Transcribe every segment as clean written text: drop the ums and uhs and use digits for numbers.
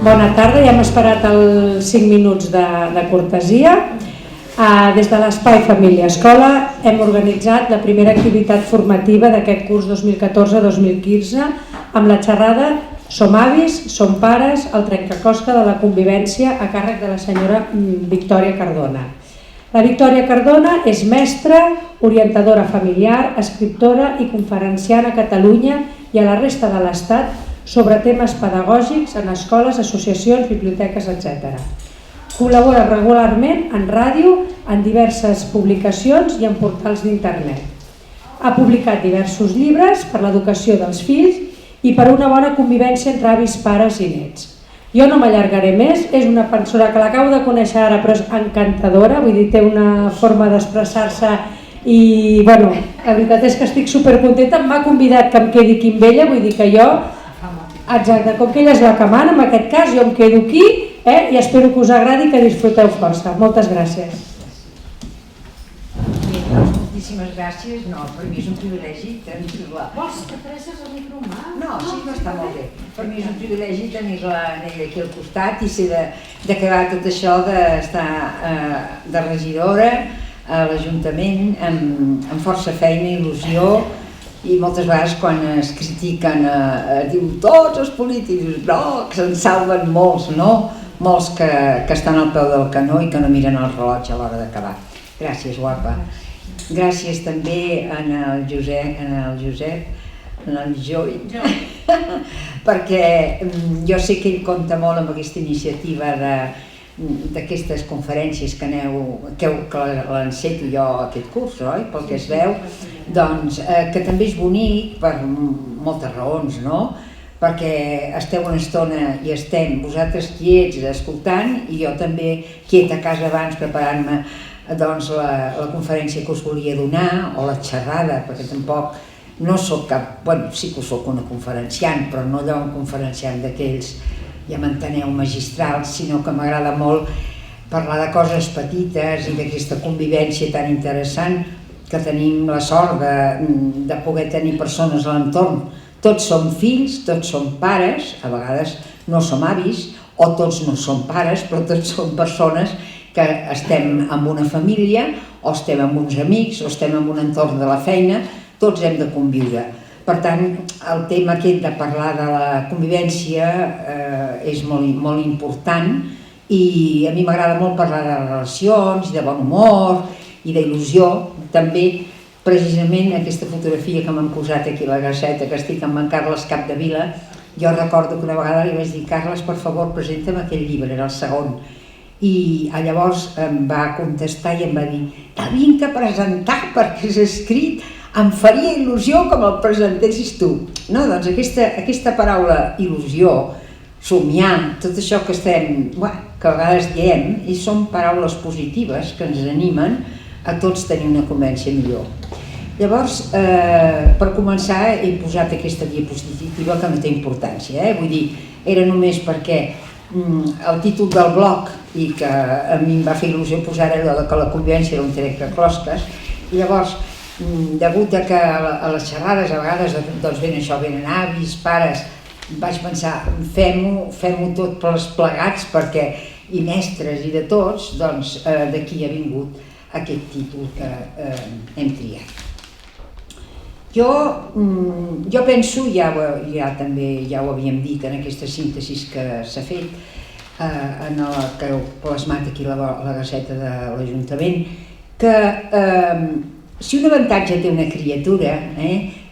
Bona tarda, ja hem esperat els 5 minuts de cortesia. Des de l'Espai Família Escola hem organitzat la primera activitat formativa d'aquest curs 2014-2015 amb la xerrada Som avis, som pares, el trencaclosca de la convivència a càrrec de la senyora Victòria Cardona. La Victòria Cardona és mestra, orientadora familiar, escriptora i conferenciant a Catalunya i a la resta de l'Estat sobre temes pedagògics en escoles, associacions, biblioteques, etc. Col·labora regularment en ràdio, en diverses publicacions i en portals d'internet. Ha publicat diversos llibres per l'educació dels fills i per una bona convivència entre avis, pares i nets. Jo no m'allargaré més, és una persona que l'acabo de conèixer ara però és encantadora, vull dir, té una forma d'expressar-se i, bueno, la veritat és que estic supercontenta, m'ha convidat que em quedi aquí amb ella, vull dir que jo, exacte, com que ella és la que mana, en aquest cas jo em quedo aquí i espero que us agradi i que disfruteu força. Moltes gràcies. Moltíssimes gràcies. No, per mi és un privilegi tenir-la. Vols que presses el micro? No, sí que està molt bé. Per mi és un privilegi tenir-la aquí al costat i ser d'acabar tot això d'estar de regidora a l'Ajuntament amb força feina, il·lusió, i moltes vegades quan es critiquen diu tots els polítics, no, que se'n salven molts, no? Molts que estan al peu del canó i que no miren el rellotge a l'hora d'acabar. Gràcies, guapa. Gràcies també en el Joi, perquè jo sé que ell compta molt amb aquesta iniciativa d'aquestes conferències que l'enceto jo aquest curs, oi? Pel que es veu, doncs que també és bonic per moltes raons, no? Perquè esteu una estona i estem vosaltres quiets escoltant i jo també quieta a casa abans preparant-me doncs la conferència que us volia donar o la xerrada, perquè tampoc no sóc cap, bueno, sí que sóc una conferenciant, però no allò un conferenciant d'aquells, ja m'enteneu, magistrals, sinó que m'agrada molt parlar de coses petites i d'aquesta convivència tan interessant que tenim la sort de poder tenir persones a l'entorn. Tots som fills, tots som pares, a vegades no som avis, o tots no som pares, però tots som persones que estem amb una família, o estem amb uns amics, o estem en un entorn de la feina, tots hem de conviure. Per tant, el tema aquest de parlar de la convivència és molt important i a mi m'agrada molt parlar de relacions, de bon humor i d'il·lusió. També, precisament, aquesta fotografia que m'han posat aquí a la Gaceta, que estic amb en Carles Capdevila, jo recordo que una vegada li vaig dir Carles, per favor, presenta'm aquell llibre, era el segon. I llavors em va contestar i em va dir t'ha vinc a presentar perquè has escrit, em faria il·lusió com el presentessis tu. No, doncs aquesta paraula il·lusió, somiar, tot això que a vegades diem, i són paraules positives que ens animen a tots tenir una convivència millor. Llavors, per començar, he posat aquesta diapositiva que no té importància, vull dir, era només perquè el títol del blog i que a mi em va fer il·lusió posar allò que la convivència era un trencaclosques i llavors, degut a que a les xerrades a vegades doncs venen avis, pares, vaig pensar fem-ho tot plegats perquè i mestres i de tots, doncs d'aquí ha vingut aquest títol que hem triat. Jo penso, també ja ho havíem dit en aquesta síntesi que s'ha fet, en la que heu plasmat aquí la Gaceta de l'Ajuntament, que si un avantatge té una criatura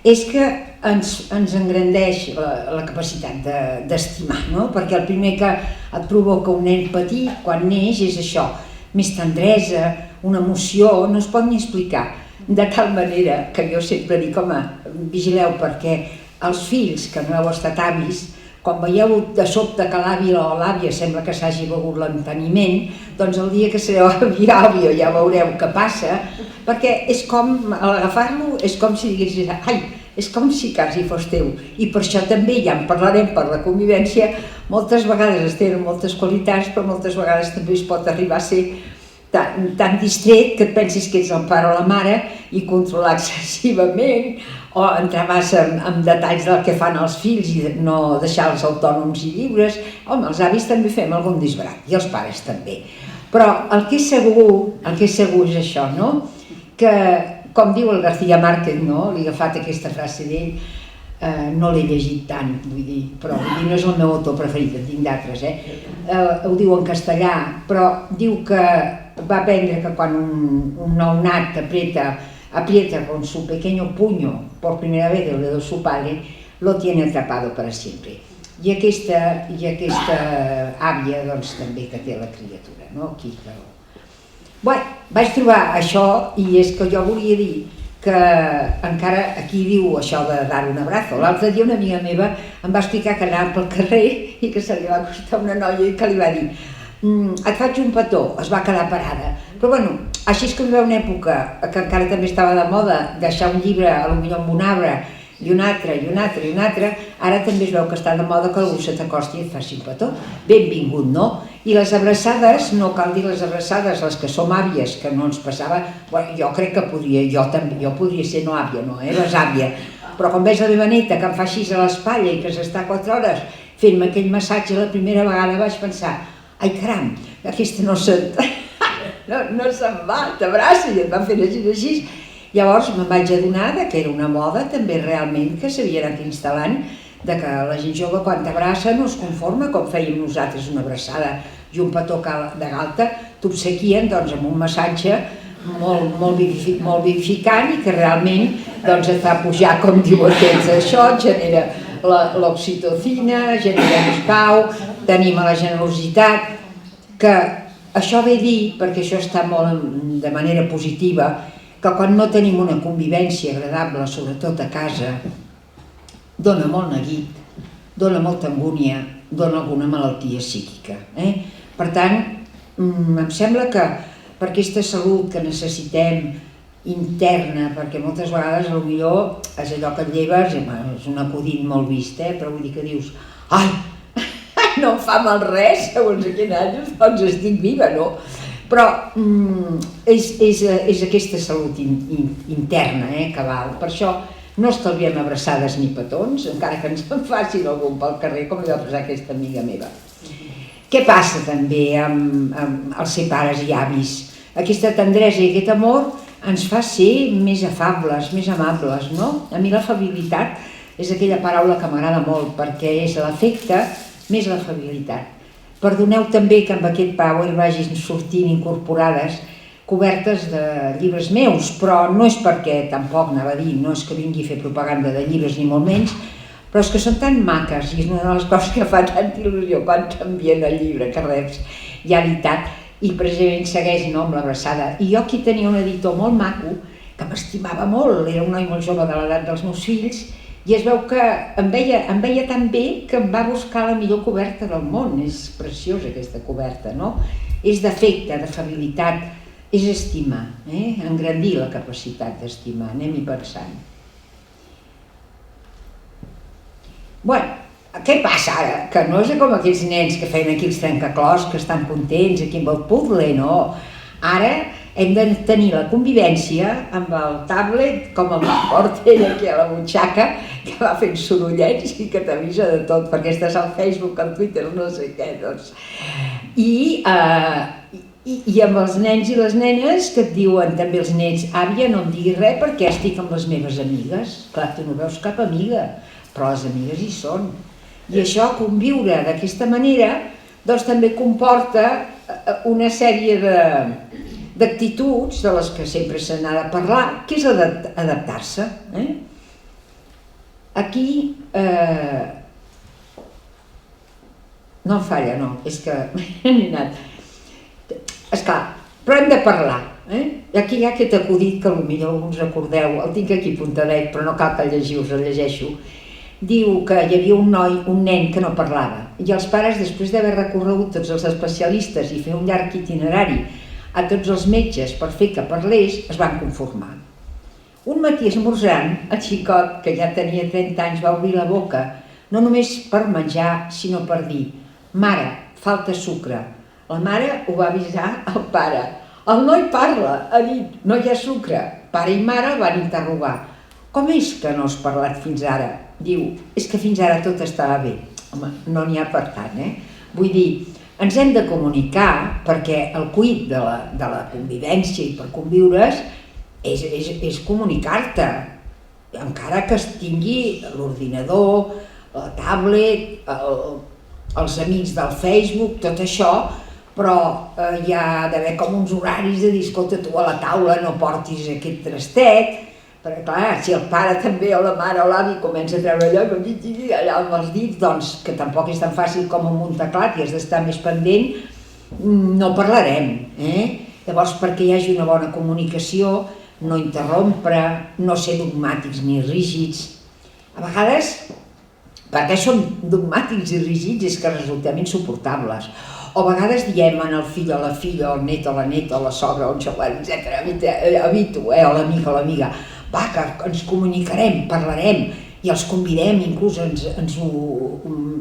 és que ens engrandeix la capacitat d'estimar, perquè el primer que et provoca un nen petit quan neix és això, més tendresa, una emoció, no es pot ni explicar. De tal manera que jo sempre dic, home, vigileu perquè els fills que no heu estat avis, quan veieu de sobte que l'avi o l'àvia sembla que s'hagi begut l'enteniment, doncs el dia que sereu avi o àvia ja veureu què passa, perquè és com, al agafar-lo, és com si diguessis, ai, és com si quasi fos teu. I per això també, ja en parlarem per la convivència, moltes vegades es tenen moltes qualitats, però moltes vegades també es pot arribar a ser tan distret que et pensis que ets el pare o la mare i controlar excessivament o entrar massa en detalls del que fan els fills i no deixar-los autònoms i lliures. Home, els avis també fem algun disbarat i els pares també. Però el que és segur és això, no? Que, com diu el García Márquez, no? Li he agafat aquesta frase d'ell, no l'he llegit tant, vull dir, però no és el meu autor preferit, en tinc d'altres, ho diu en castellà, però diu que va aprendre que quan un nounat aprieta con su pequeño puño por primera vez el dedo de su padre, lo tiene atrapado para siempre. I aquesta àvia doncs també que té la criatura, no? Aquí, bueno, vaig trobar això i és que jo volia dir que encara aquí diu això de dar un abrazo. L'altre dia una amiga meva em va explicar que anava pel carrer i que se li va acostar una noia i que li va dir et faig un petó, es va quedar parada. Però bueno, així és que hi va una època que encara també estava de moda deixar un llibre potser amb un arbre i un altre, i un altre, i un altre, ara també es veu que està de moda que algú se t'acosti i et faci un petó. Benvingut, no? I les abraçades, no cal dir les abraçades, les que som àvies, que no ens passava, bueno, jo crec que jo podria ser no àvia, no, les àvia, però quan veig la meva neta que em fa així a l'espatlla i que s'està 4 hores fent-me aquell massatge la primera vegada vaig pensar, ai caram, aquesta no se'n va, t'abraça i et va fent així. Llavors me'n vaig adonar que era una moda també realment que s'havia anat instal·lant, de que la gent jove quan t'abraça no es conforma com fèiem nosaltres una abraçada i un petó de galta, t'obsequien amb un massatge molt vivificant i que realment et fa pujar, com diu aquest, això, genera l'oxitocina, genera més pau, tenim la generositat, que això ve a dir, perquè això està molt de manera positiva, que quan no tenim una convivència agradable, sobretot a casa, dona molt neguit, dona molta angúnia, dona alguna malaltia psíquica. Per tant, em sembla que per aquesta salut que necessitem interna, perquè moltes vegades potser és allò que et lleves, és un acudit molt vist, però vull dir que dius, ai, no em fa mal res, segons a quin any, doncs estic viva, no? Però és aquesta salut interna que val. Per això no estalviem abraçades ni petons, encara que ens en facin algun pel carrer, com li va passar a aquesta amiga meva. Què passa també amb els ser pares i avis? Aquesta tendresa i aquest amor ens fa ser més afables, més amables, no? A mi l'afabilitat és aquella paraula que m'agrada molt, perquè és l'afecte més l'afabilitat. Perdoneu també que amb aquest power vagin sortint incorporades cobertes de llibres meus, però no és perquè, tampoc anava a dir, no és que vingui a fer propaganda de llibres ni molt menys, però és que són tan maques i és una de les coses que fa tanta il·lusió quan t'envien el llibre que reps ja editat i precisament segueix amb l'abraçada. I jo aquí tenia un editor molt maco que m'estimava molt, era un noi molt jove de l'edat dels meus fills i es veu que em veia tan bé que em va buscar la millor coberta del món. És preciosa aquesta coberta, no? És d'afecte, d'afabilitat, és estimar, engrandir la capacitat d'estimar, anem-hi pensant. Bueno, què passa ara? Que no és com aquells nens que feien aquí els trencaclòs, que estan contents aquí amb el puzzle, no? Ara hem de tenir la convivència amb el tablet, com el porta ell aquí a la butxaca, que va fent sorollets i que t'avisa de tot, perquè estàs al Facebook, al Twitter, no sé què, doncs. I amb els nens i les nenes que et diuen també els nens, àvia, no em diguis res perquè estic amb les meves amigues. Clar, tu no veus cap amiga, però les amigues hi són. I això, conviure d'aquesta manera, doncs també comporta una sèrie d'actituds de les que sempre se n'ha de parlar, que és adaptar-se. Aquí no em falla, no, és que n'he anat. Esclar, però hem de parlar. Aquí hi ha aquest acudit que potser alguns recordeu, el tinc aquí apuntadet, però no cal que el llegiu, us el llegeixo. Diu que hi havia un nen que no parlava i els pares, després d'haver recorregut tots els especialistes i fer un llarg itinerari a tots els metges per fer que parlés, es van conformar. Un matí esmorzant, el xicot, que ja tenia 30 anys, va obrir la boca, no només per menjar, sinó per dir: mare, falta sucre. La mare ho va avisar al pare. El noi parla, ha dit, no hi ha sucre. Pare i mare el van interrogar. Com és que no has parlat fins ara? Diu, és que fins ara tot estava bé. Home, no n'hi ha per tant, Vull dir, ens hem de comunicar perquè el quid de la convivència i per conviure's és comunicar-te, encara que es tingui l'ordinador, la tablet, els amics del Facebook, tot això, però hi ha d'haver com uns horaris de dir, escolta, tu a la taula no portis aquest trastet, perquè clar, si el pare també o la mare o l'avi comença a treure allà amb els dits, doncs que tampoc és tan fàcil com amb un teclat i has d'estar més pendent, no parlarem. Llavors, perquè hi hagi una bona comunicació, no interrompre, no ser dogmàtics ni rígids. A vegades, perquè som dogmàtics i rígids és que resultem insuportables. O a vegades diem al fill o la filla, al net o la neta, o la sogra, o el xaval, etc. Evito, o l'amic o l'amiga. Va, que ens comunicarem, parlarem, i els convidem, inclús ens ho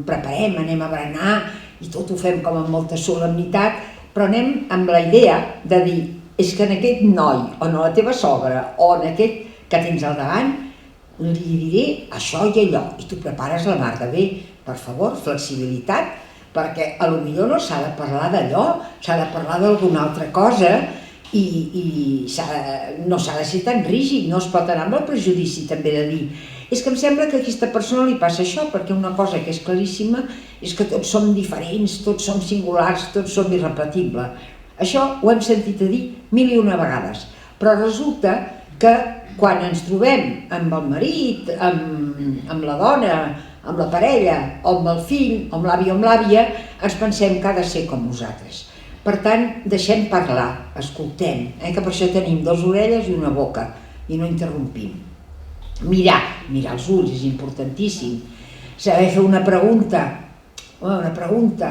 preparem, anem a berenar, i tot ho fem com amb molta solemnitat, però anem amb la idea de dir, és que en aquest noi, o en la teva sogra, o en aquest que tens al davant, li diré això i allò, i tu prepares la mar de bé. Per favor, flexibilitat, perquè potser no s'ha de parlar d'allò, s'ha de parlar d'alguna altra cosa, i no s'ha de ser tan rígid, no es pot anar amb el prejudici també de dir és que em sembla que a aquesta persona li passa això, perquè una cosa que és claríssima és que tots som diferents, tots som singulars, tots som irrepetibles. Això ho hem sentit a dir 1001 vegades, però resulta que quan ens trobem amb el marit, amb la dona, amb la parella, o amb el fill, o amb l'avi o amb l'àvia, ens pensem que ha de ser com nosaltres. Per tant, deixem parlar, escoltem, que per això tenim 2 orelles i una boca, i no interrompim. Mirar els ulls és importantíssim. Saber fer una pregunta,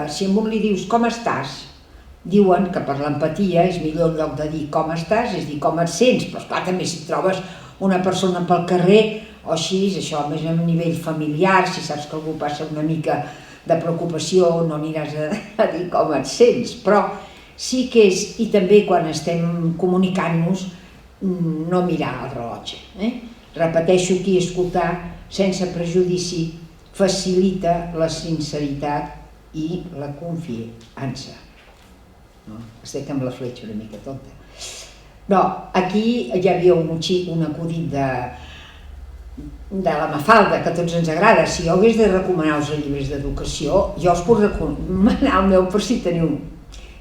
si a un li dius com estàs, diuen que per l'empatia és millor en lloc de dir com estàs, és dir com et sents, però esclar, també si trobes una persona pel carrer o així, això més a nivell familiar, si saps que algú passa una mica de preocupació, no aniràs a dir com et sents, però sí que és, i també quan estem comunicant-nos, no mirar el rellotge. Repeteixo aquí, escoltar sense prejudici facilita la sinceritat i la confiança. Estic amb la fletxa una mica tonta. No, aquí hi havia un acudit de la Mafalda, que a tots ens agrada. Si jo hagués de recomanar-vos llibres d'educació, jo us puc recomanar el meu per si teniu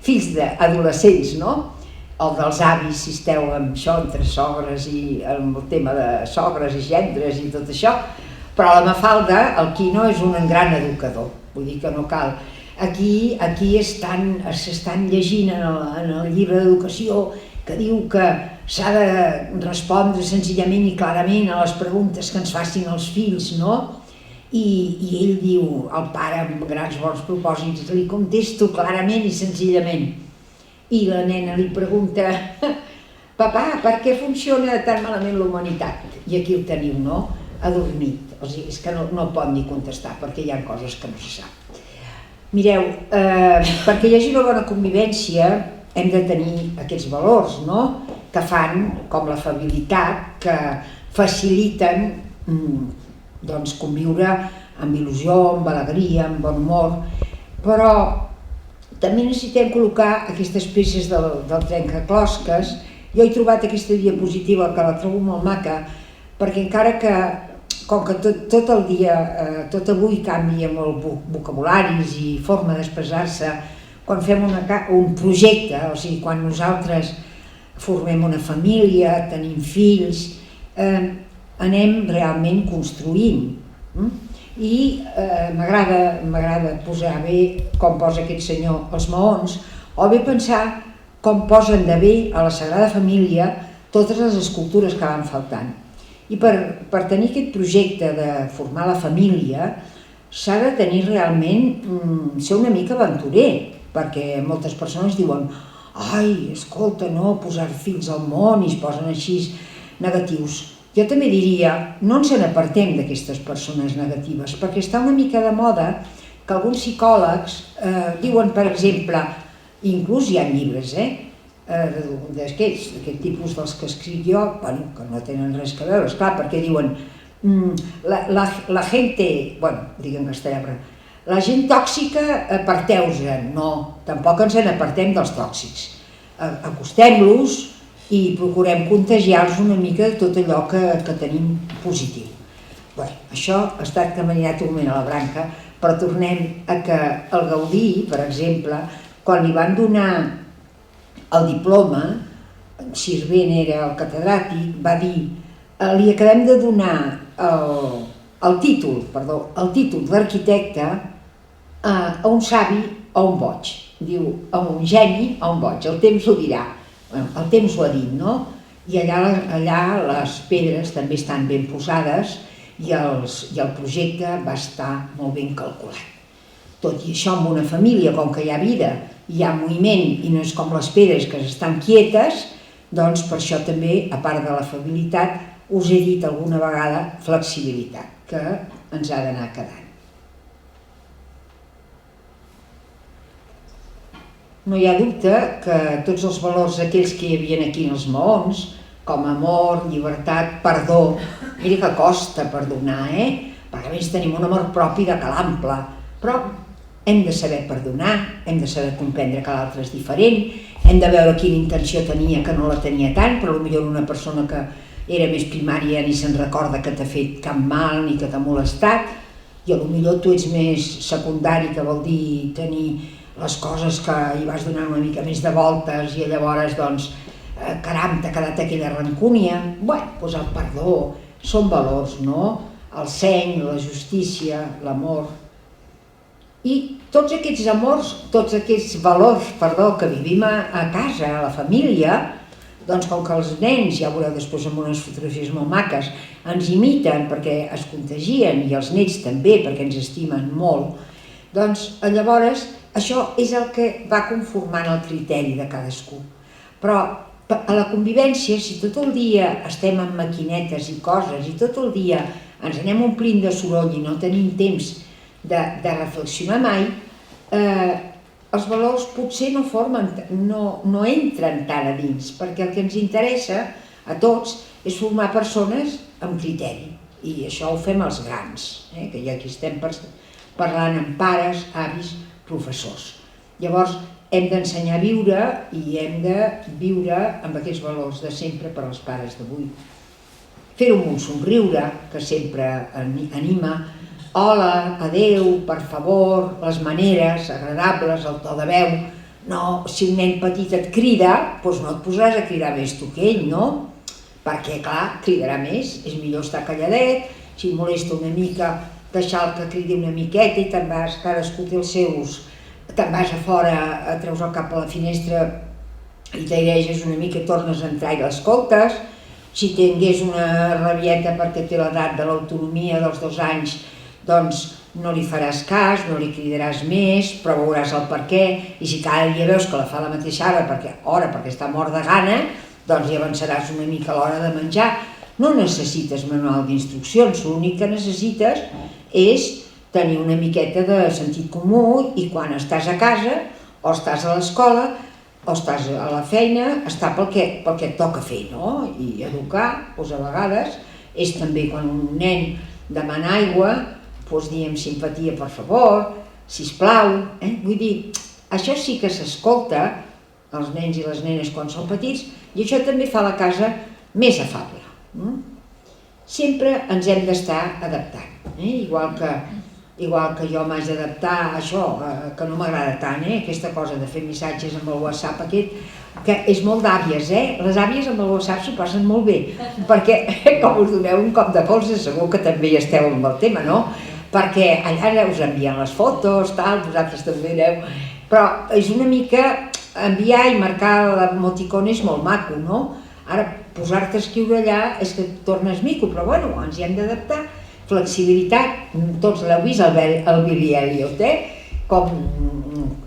fills d'adolescents, no? El dels avis, si esteu amb això, entre sogres i amb el tema de sogres i gendres i tot això, però la Mafalda, el Quino, és un gran educador, vull dir que no cal. Aquí s'estan llegint en el llibre d'educació que diu que s'ha de respondre senzillament i clarament a les preguntes que ens facin els fills, no? I ell diu, el pare amb grans bons propòsits, li contesto clarament i senzillament. I la nena li pregunta, papà, per què funciona tan malament la humanitat? I aquí el teniu, no? Adormit. O sigui, és que no pot ni contestar perquè hi ha coses que no se sap. Mireu, perquè hi hagi una bona convivència hem de tenir aquests valors, no? Que fan, com l'afabilitat, que faciliten conviure amb il·lusió, amb alegria, amb bon humor, però també necessitem col·locar aquestes peces del trencaclosques. Jo he trobat aquesta diapositiva que la trobo molt maca, perquè encara que, com que tot el dia, tot avui canvia molt vocabularis i forma d'expressar-se, quan fem un projecte, o sigui, quan nosaltres formem una família, tenim fills, anem realment construint. I m'agrada posar bé, com posa aquest senyor, els maons, o bé pensar com posen de bé a la Sagrada Família totes les escultures que van faltant. I per tenir aquest projecte de formar la família s'ha de tenir realment, ser una mica aventurer, perquè moltes persones diuen ai, escolta, no, posar fills al món i es posen així negatius. Jo també diria, no ens n'apartem d'aquestes persones negatives, perquè està una mica de moda que alguns psicòlegs diuen, per exemple, inclús hi ha llibres, d'aquest tipus dels que escric jo, bueno, que no tenen res a veure, esclar, perquè diuen la gente, bueno, dic en castellà, però la gent tòxica aparteu-se'n, no, tampoc ens n'apartem dels tòxics, acostem-los i procurem contagiar-los una mica de tot allò que tenim positiu. Bé, això ha estat caminat un moment a la branca, però tornem a que el Gaudí, per exemple, quan li van donar el diploma, Sirvent era el catedràtic, va dir li acabem de donar el títol d'arquitecte a un savi o a un boig. Diu, a un geni o a un boig, el temps ho dirà. El temps ho ha dit, no? I allà les pedres també estan ben posades i el projecte va estar molt ben calculat. Tot i això, en una família, com que hi ha vida, hi ha moviment i no és com les pedres que estan quietes, doncs per això també, a part de l'afabilitat, us he dit alguna vegada flexibilitat, que ens ha d'anar quedant. No hi ha dubte que tots els valors aquells que hi havia aquí en els maons, com amor, llibertat, perdó, mira que costa perdonar, perquè a més tenim un amor propi de calample, però hem de saber perdonar, hem de saber comprendre que l'altre és diferent, hem de veure quina intenció tenia, que no la tenia tant, però potser una persona que era més primària ni se'n recorda que t'ha fet cap mal ni que t'ha molestat, i potser tu ets més secundari, que vol dir tenir les coses que hi vas donar una mica més de voltes i llavors, doncs, caram, t'ha quedat aquella rancúnia. Bé, doncs el perdó, són valors, no? El seny, la justícia, l'amor. I tots aquests amors, tots aquests valors, que vivim a casa, a la família, doncs com que els nens, ja veureu després amb unes fotografies molt maques, ens imiten perquè es contagien i els nets també perquè ens estimen molt, doncs llavors això és el que va conformant el criteri de cadascú. Però a la convivència, si tot el dia estem amb maquinetes i coses i tot el dia ens anem omplint de soroll i no tenim temps de reflexionar mai, els valors potser no entren tant a dins, perquè el que ens interessa a tots és formar persones amb criteri, i això ho fem els grans, que ja aquí estem parlant amb pares, avis, professors. Llavors hem d'ensenyar a viure i hem de viure amb aquests valors de sempre per als pares d'avui. Fer-ho amb un somriure, que sempre anima, hola, adeu, per favor, les maneres agradables, el to de veu. No, si un nen petit et crida, doncs no et posaràs a cridar més tu que ell, no? Perquè, clar, cridarà més, és millor estar calladet, si molesta una mica, deixar que cridi una miqueta i te'n vas, cadascú té els seus, te'n vas a fora, treus el cap a la finestra i t'aireges una mica i tornes a entrar i l'escoltes. Si tingués una rabieta perquè té l'edat de l'autonomia dels 2 anys, doncs no li faràs cas, no li cridaràs més, però veuràs el per què, i si cada dia veus que la fa la mateixa hora perquè està mort de gana, doncs hi avançaràs una mica a l'hora de menjar. No necessites manual d'instruccions, l'únic que necessites és tenir una miqueta de sentit comú i quan estàs a casa, o estàs a l'escola, o estàs a la feina, estar pel que et toca fer, no? I educar, doncs a vegades, és també quan un nen demana aigua, doncs dir amb simpatia, per favor, sisplau, vull dir, això sí que s'escolta, els nens i les nenes quan són petits, i això també fa la casa més afable. Sempre ens hem d'estar adaptant, igual que jo m'haig d'adaptar a això, que no m'agrada tant, aquesta cosa de fer missatges amb el WhatsApp aquest, que és molt d'àvies, les àvies amb el WhatsApp s'ho passen molt bé, perquè com us doneu un cop de colze, segur que també hi esteu amb el tema, no? Perquè allà us envien les fotos, vosaltres també aneu, però és una mica enviar i marcar l'emoticon és molt maco, no? Ara, posar-te a escriure allà és que et tornes mico, però bueno, ens hi hem d'adaptar. Flexibilitat, tots l'heu vist, el Billy Elliot,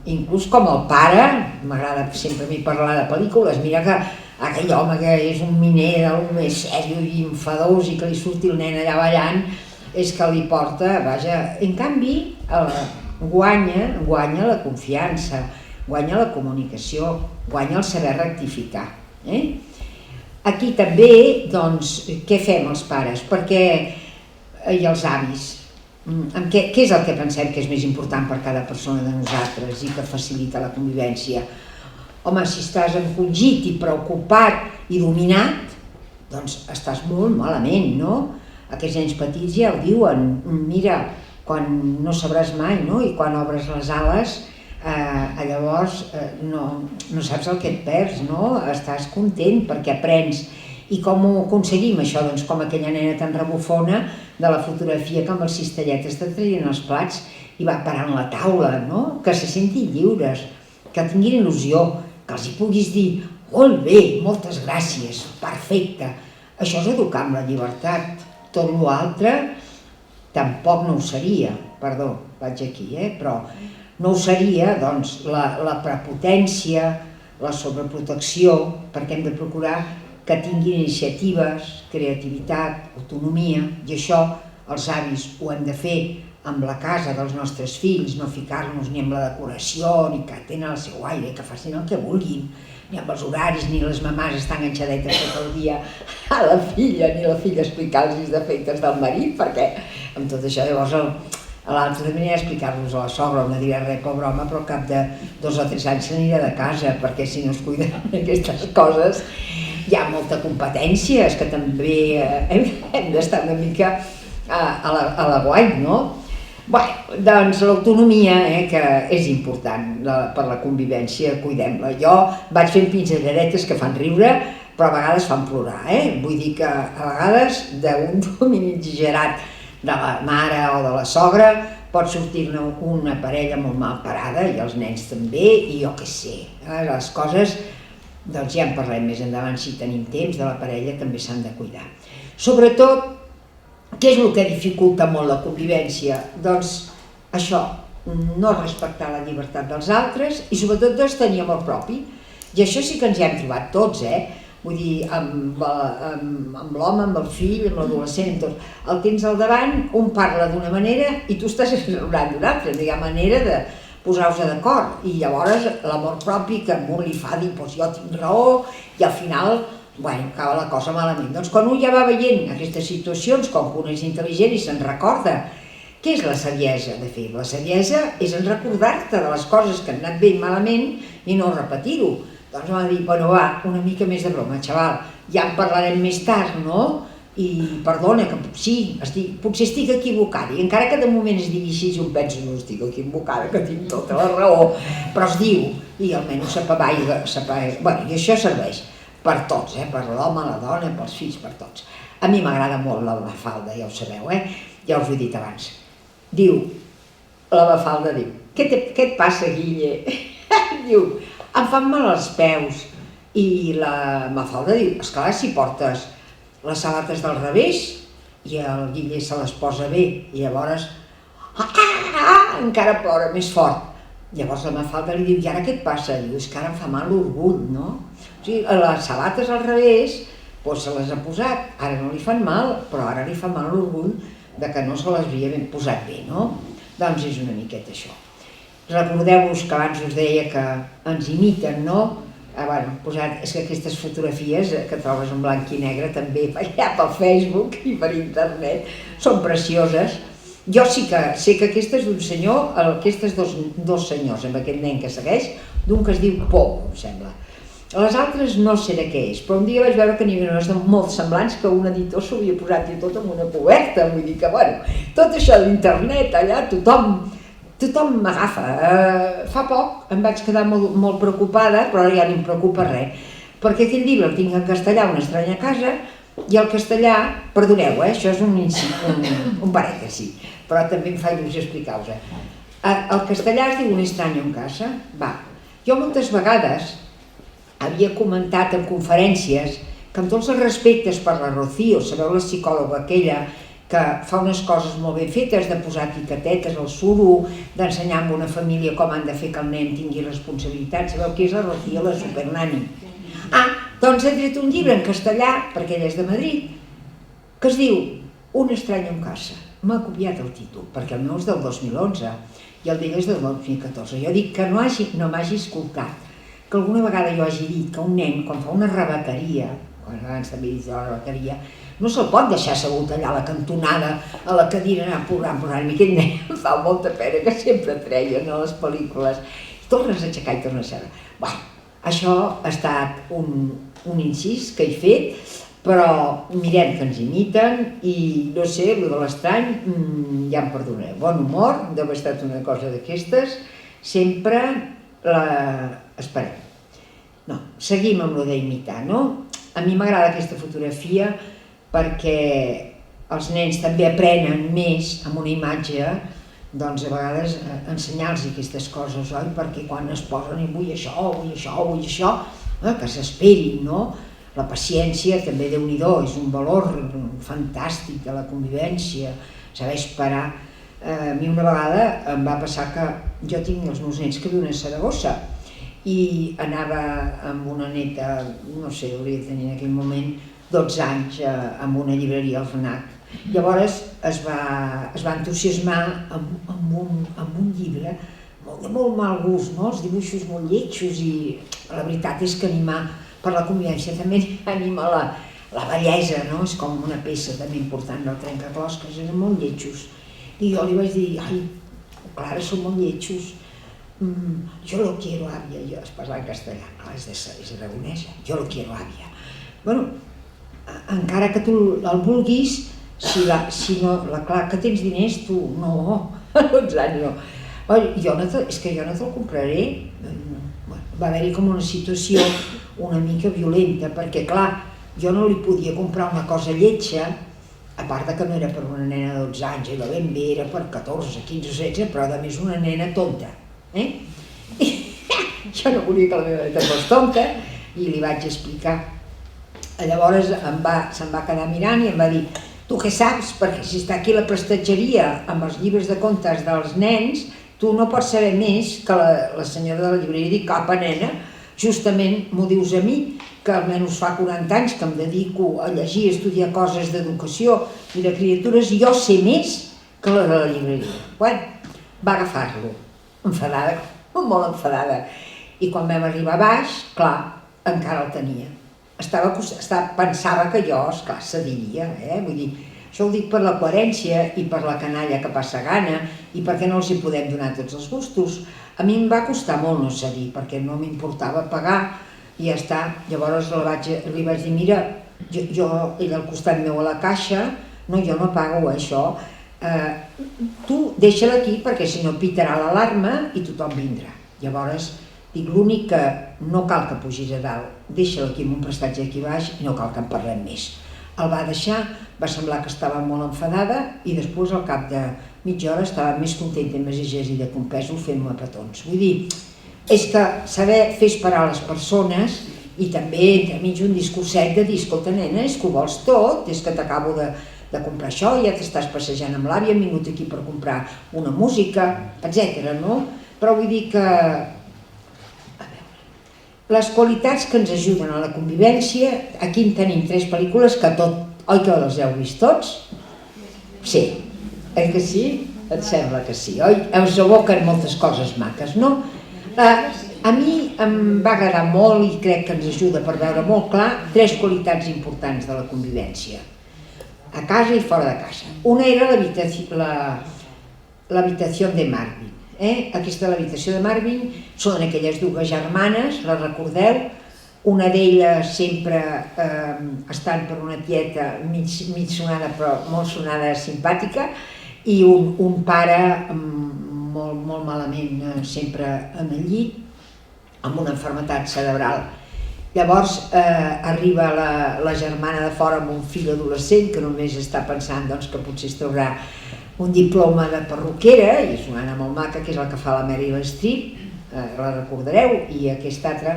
inclús com el pare, m'agrada sempre a mi parlar de pel·lícules, mira que aquell home que és un miner del més sèrio i enfadós i que li surti el nen allà ballant, és que li porta, vaja, en canvi, guanya la confiança, guanya la comunicació, guanya el saber rectificar. Aquí també, doncs, què fem els pares? I els avis? Què és el que pensem que és més important per cada persona de nosaltres i que facilita la convivència? Home, si estàs encongit i preocupat i dominat, doncs estàs molt malament, no? Aquests nens petits ja ho diuen, mira, quan no sabràs mai, no? I quan obres les ales, llavors no saps el que et perds, no? Estàs content perquè aprens. I com ho aconseguim això? Doncs com aquella nena tan rebufona de la fotografia que amb el cistellet està traient els plats i va parant la taula, no? Que se sentin lliures, que tinguin il·lusió, que els hi puguis dir molt bé, moltes gràcies, perfecte. Això és educar amb la llibertat. Tot l'altre tampoc no ho seria, perdó, vaig aquí, però no ho seria, doncs, la prepotència, la sobreprotecció, perquè hem de procurar que tinguin iniciatives, creativitat, autonomia, i això els avis ho hem de fer amb la casa dels nostres fills, no ficar-nos ni amb la decoració, ni que tenen el seu aire, que facin el que vulguin, ni amb els horaris, ni les mamàs estan enganxadetes tot el dia a la filla, ni la filla explicar-los els defectes del marit, perquè amb tot això llavors l'altre també anirà a explicar-los a la sogra, no dirà res, pobra home, però al cap de 2 o 3 anys s'anirà de casa, perquè si no es cuiden aquestes coses hi ha molta competència, és que també hem d'estar una mica a la guai, no? Bé, doncs l'autonomia, que és important per la convivència, cuidem-la. Jo vaig fent pinzelladetes que fan riure, però a vegades fan plorar, Vull dir que a vegades d'un domini exagerat de la mare o de la sogra pot sortir-ne una parella molt mal parada, i els nens també, i jo què sé, les coses, doncs ja en parlem més endavant si tenim temps, de la parella també s'han de cuidar. Sobretot, què és el que dificulta molt la convivència? Doncs això, no respectar la llibertat dels altres i sobretot doncs tenir amor propi. I això sí que ens hi hem trobat tots, Vull dir, amb l'home, amb el fill, amb l'adolescent, tot. El tens al davant, un parla d'una manera i tu estàs parlant d'una altra, no hi ha manera de posar-vos d'acord. I llavors l'amor propi que a un li fa dir, doncs jo tinc raó, i al final, acaba la cosa malament. Doncs quan un ja va veient aquestes situacions, com que un és intel·ligent i se'n recorda, què és la saviesa? De fet, la saviesa és en recordar-te de les coses que han anat bé i malament i no repetir-ho. Doncs m'ha dit, bueno, va, una mica més de broma, xaval, ja en parlarem més tard, no? I perdona, que sí, potser estic equivocada, i encara que de moment es digui així, jo em penso, no estic equivocada, que tinc tota la raó, però es diu, i almenys s'apavaiga, i això serveix per tots, per l'home, la dona, pels fills, per tots. A mi m'agrada molt la Mafalda, ja ho sabeu, ja us ho he dit abans. Diu, la Mafalda diu, què et passa, Guille? Diu, em fan mal els peus. I la Mafalda diu, esclar, si portes les sabates del revés i el Guille se les posa bé i llavors encara plora més fort. Llavors la Mafalda li diu, i ara què et passa? Diu, és que ara em fa mal l'orgull, no? O sigui, les sabates al revés, doncs se les ha posat, ara no li fan mal, però ara li fa mal l'orgull de que no se les havia ben posat bé, no? Doncs és una miqueta això. Recordeu-vos que abans us deia que ens imiten, no? És que aquestes fotografies que trobes en blanc i negre també allà pel Facebook i per internet són precioses. Jo sí que sé que aquesta és d'un senyor, aquestes dos senyors, amb aquest nen que segueix, d'un que es diu Pou, em sembla. Les altres no sé de què és, però un dia vaig veure que n'hi havia unes molt semblants que un editor s'ho havia posat i tot amb una coberta, vull dir que, tot això d'internet allà, tothom m'agafa. Fa poc em vaig quedar molt preocupada, però ara ja no em preocupa res, perquè aquell llibre el tinc en castellà, Una estranya casa, i el castellà, perdoneu, això és un parèntesi, però també em fa il·lusió explicar-vos. El castellà es diu Una estranya en casa. Jo moltes vegades havia comentat en conferències que amb tots els respectes per la Rocío, sabeu la psicòloga aquella, que fa unes coses molt ben fetes, de posar etiquetetes al suro, d'ensenyar a una família com han de fer que el nen tingui responsabilitat. Sabeu què és la Rocío, la supernani? Doncs ha tret un llibre en castellà, perquè ella és de Madrid, que es diu Un estrany en casa. M'ha copiat el títol, perquè el meu és del 2011 i el d'ell és del 2014. Jo dic que no m'hagi escoltat, que alguna vegada jo hagi dit que un nen, quan fa una rebequeria, quan abans també he dit la rebequeria, no se'l pot deixar assegut allà a la cantonada, a la cadira, anar plorant. I aquest nen em fa molta pena, que sempre treien a les pel·lícules. Tornes a aixecar i tornes a seure. Bé, això ha estat un incís que he fet, però mirem que ens imiten i no sé, el de l'estrany ja em perdonaré. Bon humor, deu haver estat una cosa d'aquestes, sempre esperem. No, seguim amb lo d'imitar, no? A mi m'agrada aquesta fotografia perquè els nens també aprenen més amb una imatge, doncs a vegades ensenyar-los aquestes coses, oi? Perquè quan es posen i vull això, que s'esperin, no? La paciència també, Déu-n'hi-do, és un valor fantàstic de la convivència, saber esperar. A mi una vegada em va passar que jo tinc els meus nens que viuen a Saragossa i anava amb una neta, no sé, hauria de tenir en aquell moment 12 anys, amb una llibreria al FNAC. Llavors es va entusiasmar amb un llibre de molt mal gust, no? Els dibuixos molt lletjos, i la veritat és que animar per la convivència també anima la bellesa, no? És com una peça també important del trencaclosques, eren molt lletjos. I jo li vaig dir, ai, Clara, són molt lletjos. Yo lo quiero, àvia, jo es parla en castellà, és aragonesa, yo lo quiero, àvia. Bueno, encara que tu el vulguis, si no, clar, que tens diners, tu no, a 12 anys no. És que jo no te'l compraré. Va haver-hi com una situació una mica violenta, perquè clar, jo no li podia comprar una cosa lletja, a part que no era per una nena de 12 anys, ella ben bé era per 14, 15 o 16, però a més una nena tonta. Jo no volia que la meva neta fos tonta i li vaig explicar. Llavors se'm va quedar mirant i em va dir, tu què saps? Perquè si està aquí la prestatgeria amb els llibres de contes dels nens, tu no pots saber més que la senyora de la llibreria. Dic, capa nena, justament m'ho dius a mi, que almenys fa 40 anys que em dedico a llegir, a estudiar coses d'educació i de criatures, i jo sé més que la de la llibreria. Bueno, va agafar-lo, enfadada, molt enfadada. I quan vam arribar a baix, clar, encara el tenia. Pensava que jo, esclar, cediria, vull dir, això ho dic per la coherència i per la canalla que passa gana i perquè no els hi podem donar tots els gustos. A mi em va costar molt no cedir, perquè no m'importava pagar i ja està. Llavors li vaig dir, mira, ell al costat meu a la caixa, no, jo no pago això, tu deixa-la aquí perquè si no pitarà l'alarma i tothom vindrà. Llavors dic, l'únic que no cal que pugis a dalt, deixa-la aquí amb un prestatge aquí baix i no cal que en parlem més. El va deixar, va semblar que estava molt enfadada i després al cap de mitja hora estava més contenta i més llegida que un pèsol fent-me petons. Vull dir, és que saber fer esperar les persones i també entremig un discurset de dir, escolta nena, és que ho vols tot, és que t'acabo de comprar això, ja t'estàs passejant amb l'àvia, hem vingut aquí per comprar una música, etc. no? Però vull dir que les qualitats que ens ajuden a la convivència, aquí en tenim 3 pel·lícules que oi que les heu vist tots? Sí, oi que sí? Et sembla que sí, oi? Us evoquen moltes coses maques, no? A mi em va agradar molt i crec que ens ajuda per veure molt clar 3 qualitats importants de la convivència, a casa i fora de casa. Una era l'habitació de Marvin. Aquesta l'habitació de Marvin són aquelles 2 germanes, les recordeu? Una d'elles sempre estant per una tieta mig sonada però molt sonada simpàtica i un pare molt malament sempre en el llit amb una malaltia cerebral. Llavors arriba la germana de fora amb un fill adolescent que només està pensant que potser es traurà un diploma de perruquera, i és una nena molt maca, que és la que fa la Meryl Streep, la recordareu, i aquesta altra,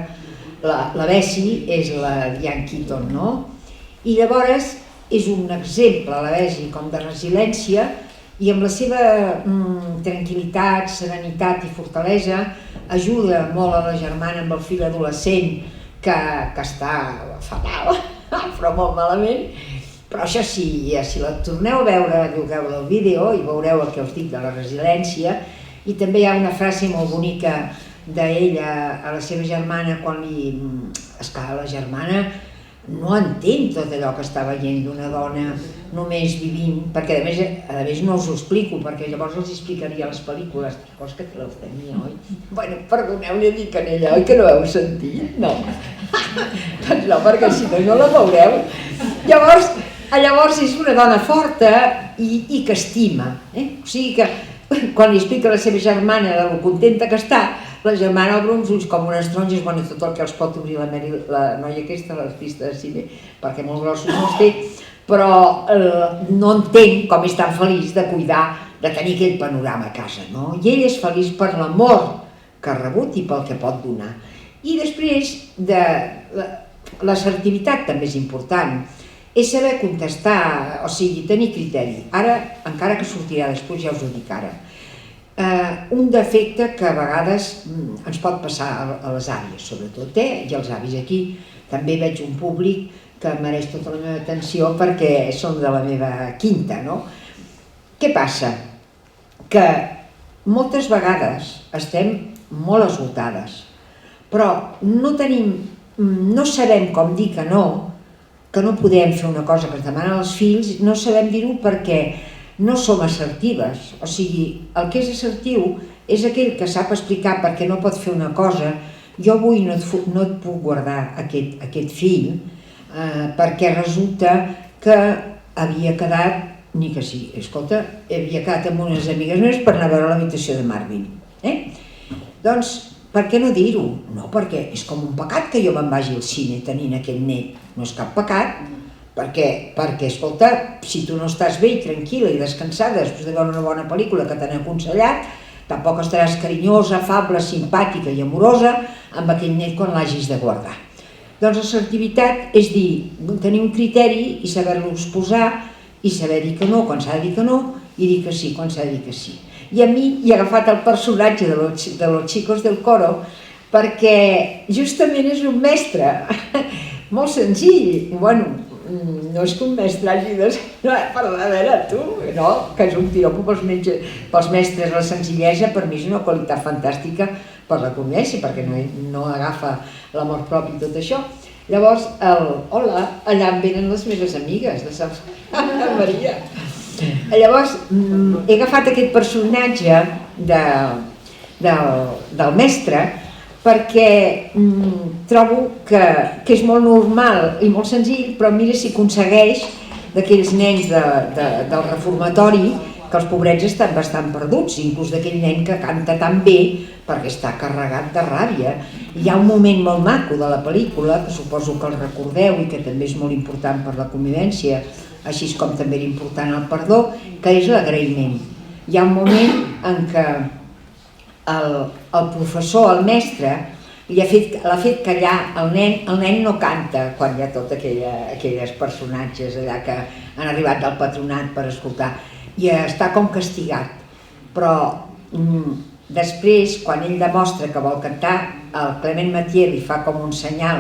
la Bessie, és la Diane Keaton, no? I llavors és un exemple, la Bessie, com de resiliència, i amb la seva tranquil·litat, serenitat i fortalesa ajuda molt a la germana amb el fill adolescent que està fatal, però molt malament, Però això sí, si la torneu a veure, llogueu del vídeo i veureu el que us dic de la resiliència. I també hi ha una frase molt bonica d'ella a la seva germana quan li... Esclar, la germana no entén tot allò que està veient d'una dona només vivint, perquè a més no us ho explico, perquè llavors els explicaria les pel·lícules, cos que te les tenia, oi? Bueno, perdoneu-li a dir que en ella, oi que no heu sentit? No. Doncs no, perquè si no la veureu. Llavors és una dona forta i que estima, o sigui que quan li explica a la seva germana de lo contenta que està, la germana obre uns ulls com unes taronges, bueno, tot el que els pot obrir la noia aquesta, l'artista de cine, perquè molt grossos no els té, però no entén com és tan feliç de cuidar, de tenir aquell panorama a casa, no? I ell és feliç per l'amor que ha rebut i pel que pot donar. I després, l'assertivitat també és important, és saber contestar, o sigui, tenir criteri. Ara, encara que sortirà després, ja us ho dic ara. Un defecte que a vegades ens pot passar a les àvies, sobretot, i als avis. Aquí també veig un públic que mereix tota la meva atenció perquè són de la meva quinta, no? Què passa? Que moltes vegades estem molt esgotades, però no sabem com dir que no podem fer una cosa que ens demanen els fills, no sabem dir-ho perquè no som assertives. O sigui, el que és assertiu és aquell que sap explicar per què no pot fer una cosa. Jo avui no et puc guardar aquest fill perquè resulta que havia quedat, ni que sí, escolta, havia quedat amb unes amigues meves per anar a veure l'habitació de Marvin. Doncs, per què no dir-ho? No, perquè és com un pecat que jo me'n vagi al cine tenint aquest net. No és cap pecat. Perquè, escolta, si tu no estàs bé i tranquil·la i descansada després de veure una bona pel·lícula que t'han aconsellat, tampoc estaràs carinyosa, afable, simpàtica i amorosa amb aquell net quan l'hagis de guardar. Doncs l'assertivitat és dir, tenir un criteri i saber-lo exposar i saber dir que no quan s'ha de dir que no i dir que sí quan s'ha de dir que sí. I a mi he agafat el personatge de los chicos del coro perquè justament és un mestre molt senzill. Bueno, no és que un mestre hagi de... A veure, tu, no, que és un piropo pels mestres. La senzillesa per mi és una qualitat fantàstica per la convivència, perquè no agafa l'amor propi i tot això. Llavors, hola, allà em venen les meves amigues de Sant Maria. Llavors, he agafat aquest personatge del mestre perquè trobo que és molt normal i molt senzill, però mira si aconsegueix d'aquells nens del reformatori que els pobrets estan bastant perduts, inclús d'aquell nen que canta tan bé perquè està carregat de ràbia. Hi ha un moment molt maco de la pel·lícula, que suposo que el recordeu i que també és molt important per la convivència, així com també era important el perdó, que és l'agraïment. Hi ha un moment en què el professor, el mestre, l'ha fet callar el nen no canta quan hi ha tots aquells personatges allà que han arribat del patronat per escoltar, i està com castigat. Però després, quan ell demostra que vol cantar, el Clement Mathieu li fa com un senyal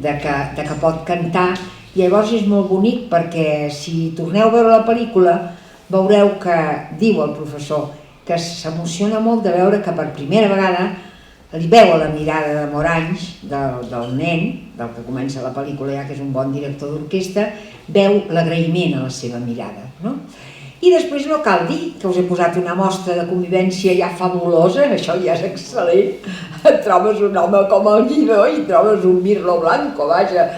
de que pot cantar, i llavors és molt bonic perquè si torneu a veure la pel·lícula veureu que diu el professor que s'emociona molt de veure que per primera vegada li veu a la mirada de Moranys, del nen, del que comença la pel·lícula ja que és un bon director d'orquestra, veu l'agraïment a la seva mirada. I després no cal dir que us he posat una mostra de convivència ja fabulosa, això ja és excel·lent, et trobes un home com el Guido i trobes un Mirlo Blanco, vaja,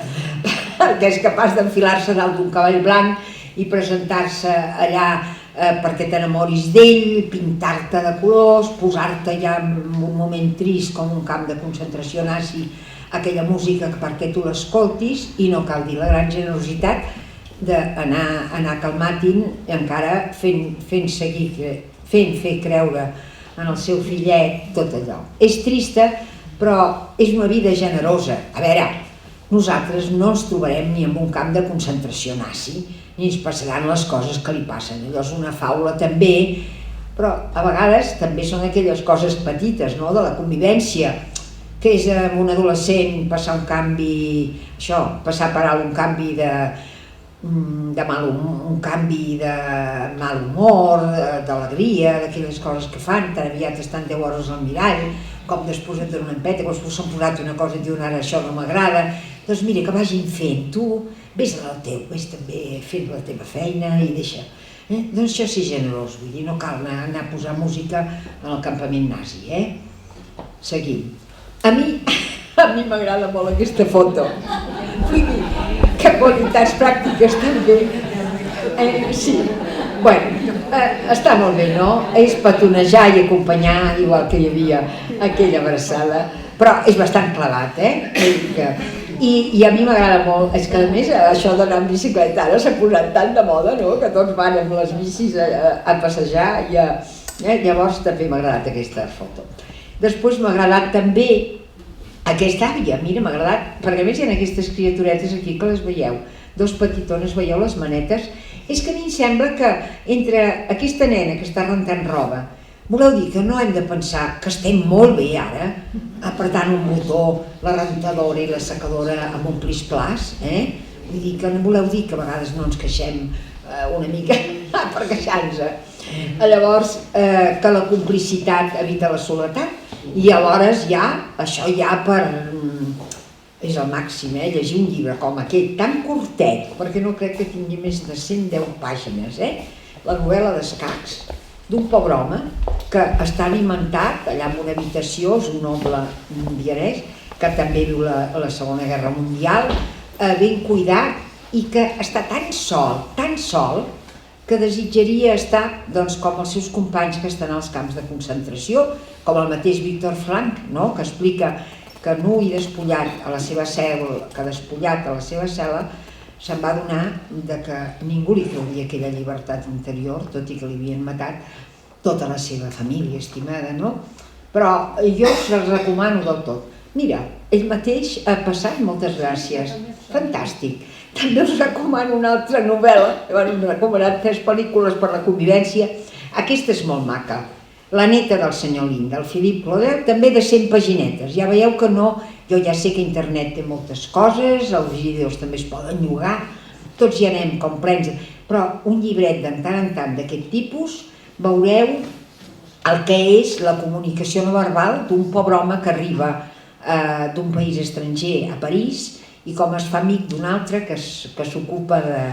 que és capaç d'enfilar-se dalt d'un cavall blanc i presentar-se allà perquè t'enamoris d'ell, pintar-te de colors, posar-te ja en un moment trist com un camp de concentració nazi, aquella música perquè tu l'escoltis, i no cal dir la gran generositat d'anar calmant-hi encara fent fer creure en el seu fillet tot allò. És trista, però és una vida generosa. A veure, nosaltres no ens trobarem ni en un camp de concentració nazi, ni ens passaran les coses que li passen. Allò és una faula també, però a vegades també són aquelles coses petites, no?, de la convivència, que és amb un adolescent passar un canvi, això, passar per alt un canvi un canvi de mal humor, d'alegria, d'aquelles coses que fan, tan aviat estan 10 hores al mirall, com després et donen una empeta, com després s'han posat una cosa i diuen ara això no m'agrada. Doncs mira, que vagin fent, tu vés al teu, vés també fent la teva feina i deixa. Doncs això sí generós, vull dir, no cal anar a posar música en el campament nazi, Seguim. A mi m'agrada molt aquesta foto. Vull dir, que qualitats pràctiques també. Sí, bueno, està molt bé, no? És petonejar i acompanyar, igual que hi havia aquella abraçada, però és bastant clavat, I a mi m'agrada molt, és que a més això d'anar en bicicleta ara s'ha posat tant de moda, no?, que tots van amb les bicis a passejar i llavors també m'ha agradat aquesta foto. Després m'ha agradat també aquesta àvia, mira, m'ha agradat, perquè a més hi ha aquestes criaturetes aquí que les veieu, dos petitones, veieu les manetes? És que a mi em sembla que entre aquesta nena que està rentant roba, voleu dir que no hem de pensar que estem molt bé ara, apretant un botó, la rentadora i la secadora amb un plis-plas, Vull dir que no voleu dir que a vegades no ens queixem una mica per queixar-nos. Llavors, que la complicitat evita la soledat i alhora això ja és el màxim, llegir un llibre com aquest, tan curtet, perquè no crec que tingui més de 110 pàgines, la novel·la d'escacs d'un pobre home que està alimentat allà en una habitació, és un noble vienès que també viu la Segona Guerra Mundial, ben cuidat i que està tan sol, que desitjaria estar com els seus companys que estan als camps de concentració, com el mateix Víctor Frank, que explica que nu i despullat a la seva cel·la se'n va adonar que ningú li trauria aquella llibertat interior, tot i que li havien matat tota la seva família estimada, no? Però jo us els recomano del tot. Mira, ell mateix ha passat, moltes gràcies, fantàstic. També us recomano una altra novel·la, m'han recomanat 3 pel·lícules per la convivència, aquesta és molt maca, La neta del senyor Lin, del Philippe Claudel, també de 100 paginetes. Ja veieu que no, jo ja sé que internet té moltes coses, els vídeos també es poden llogar, tots ja anem com plens, però un llibret de tant en tant d'aquest tipus, veureu el que és la comunicació no verbal d'un pobre home que arriba d'un país estranger a París i com es fa amic d'un altre que s'ocupa de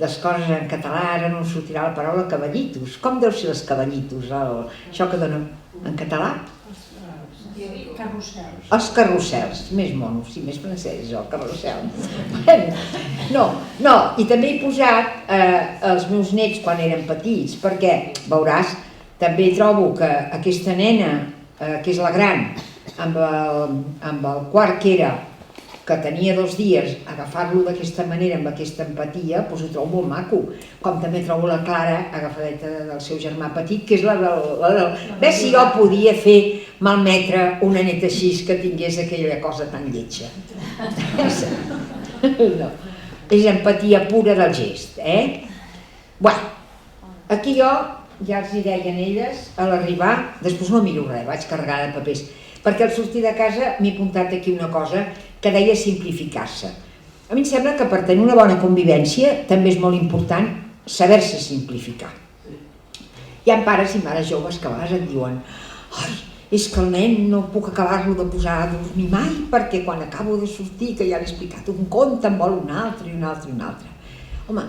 les coses en català, ara no em sortirà la paraula cavallitos. Com deu ser els cavallitos, això que donen en català? Carrusels. Els carrusels, més mono, sí, més francès, el carrusel. No, i també he posat els meus nets quan eren petits, perquè, veuràs, també trobo que aquesta nena, que és la gran, amb el quart que era, que tenia 2 dies, agafar-lo d'aquesta manera, amb aquesta empatia, doncs ho trobo molt maco. Com també trobo la Clara, agafadeta del seu germà petit, que és la del... Ves si jo podia malmetre una neta així que tingués aquella cosa tan lletja. No, és empatia pura del gest, Bueno, aquí jo, ja els hi deien elles, a l'arribar, després no miro res, vaig carregada de papers, perquè al sortir de casa m'he apuntat aquí una cosa que deia simplificar-se. A mi em sembla que per tenir una bona convivència també és molt important saber-se simplificar. Hi ha pares i mares joves que a vegades et diuen «Ai, és que el nen no puc acabar-lo de posar a dormir mai perquè quan acabo de sortir, que ja l'he explicat un conte, em vol un altre i un altre i un altre». Home,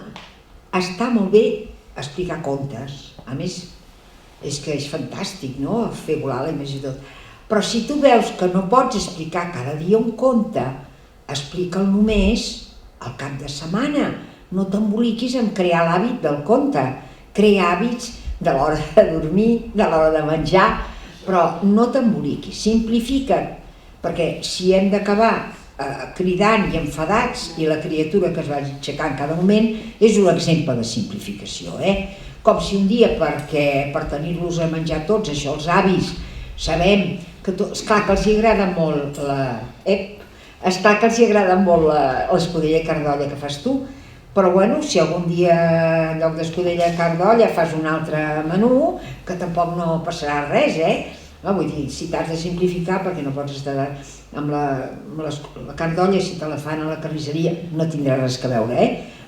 està molt bé explicar contes, a més és que és fantàstic, no?, fer volar la imaginació. Però si tu veus que no pots explicar cada dia un conte, explica'l només al cap de setmana. No t'emboliquis en crear l'hàbit del conte. Crea hàbits de l'hora de dormir, de l'hora de menjar, però no t'emboliquis, simplifica't, perquè si hem d'acabar cridant i enfadats i la criatura que es va aixecar en cada moment és un exemple de simplificació, Com si un dia, per tenir-los a menjar tots, això els avis, sabem que esclar que els agrada molt l'escudella i cardolla que fas tu, però bueno, si algun dia en lloc d'escudella i cardolla fas un altre menú, que tampoc no passarà res, Vull dir, si t'has de simplificar, perquè no pots estar amb la cardolla, si te la fan a la carnisseria, no tindrà res a veure,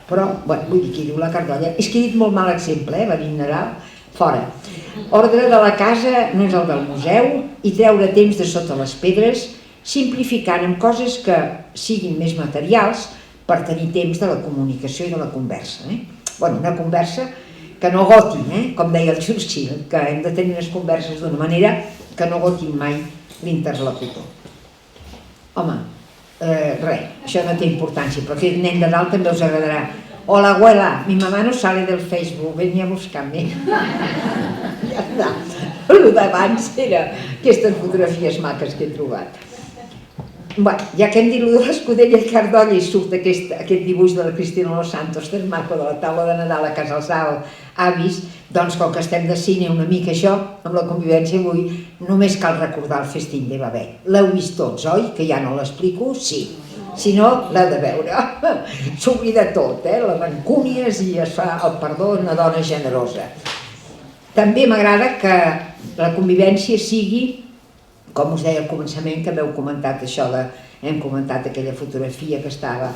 Però, bueno, vull dir, qui diu la Cardolla, és que he dit molt mal exemple, venint Nadal, fora. Ordre de la casa no és el del museu i treure temps de sota les pedres, simplificant amb coses que siguin més materials per tenir temps de la comunicació i de la conversa. Bueno, una conversa que no goti, com deia el Churchill, que hem de tenir unes converses d'una manera que no gotin mai l'interlocutor. Home, res, això no té importància, però aquest nen de dalt també us agradarà. Hola, abuela, mi mamá no sale del Facebook, vení a buscar-me. Ja està. El d'abans era aquestes fotografies maques que he trobat. Bé, ja que hem dit de l'Escudella i Cardolla i surt aquest dibuix de la Cristina Los Santos tan maco de la taula de Nadal a casa els avis, doncs com que estem de cine una mica això, amb la convivència avui, només cal recordar el festín de Babet. L'heu vist tots, oi? Que ja no l'explico? Sí. Si no, l'heu de veure. S'oblida tot, les rancúnies i es fa el perdó d'una dona generosa. També m'agrada que la convivència sigui, com us deia al començament, que m'heu comentat això, hem comentat aquella fotografia que estava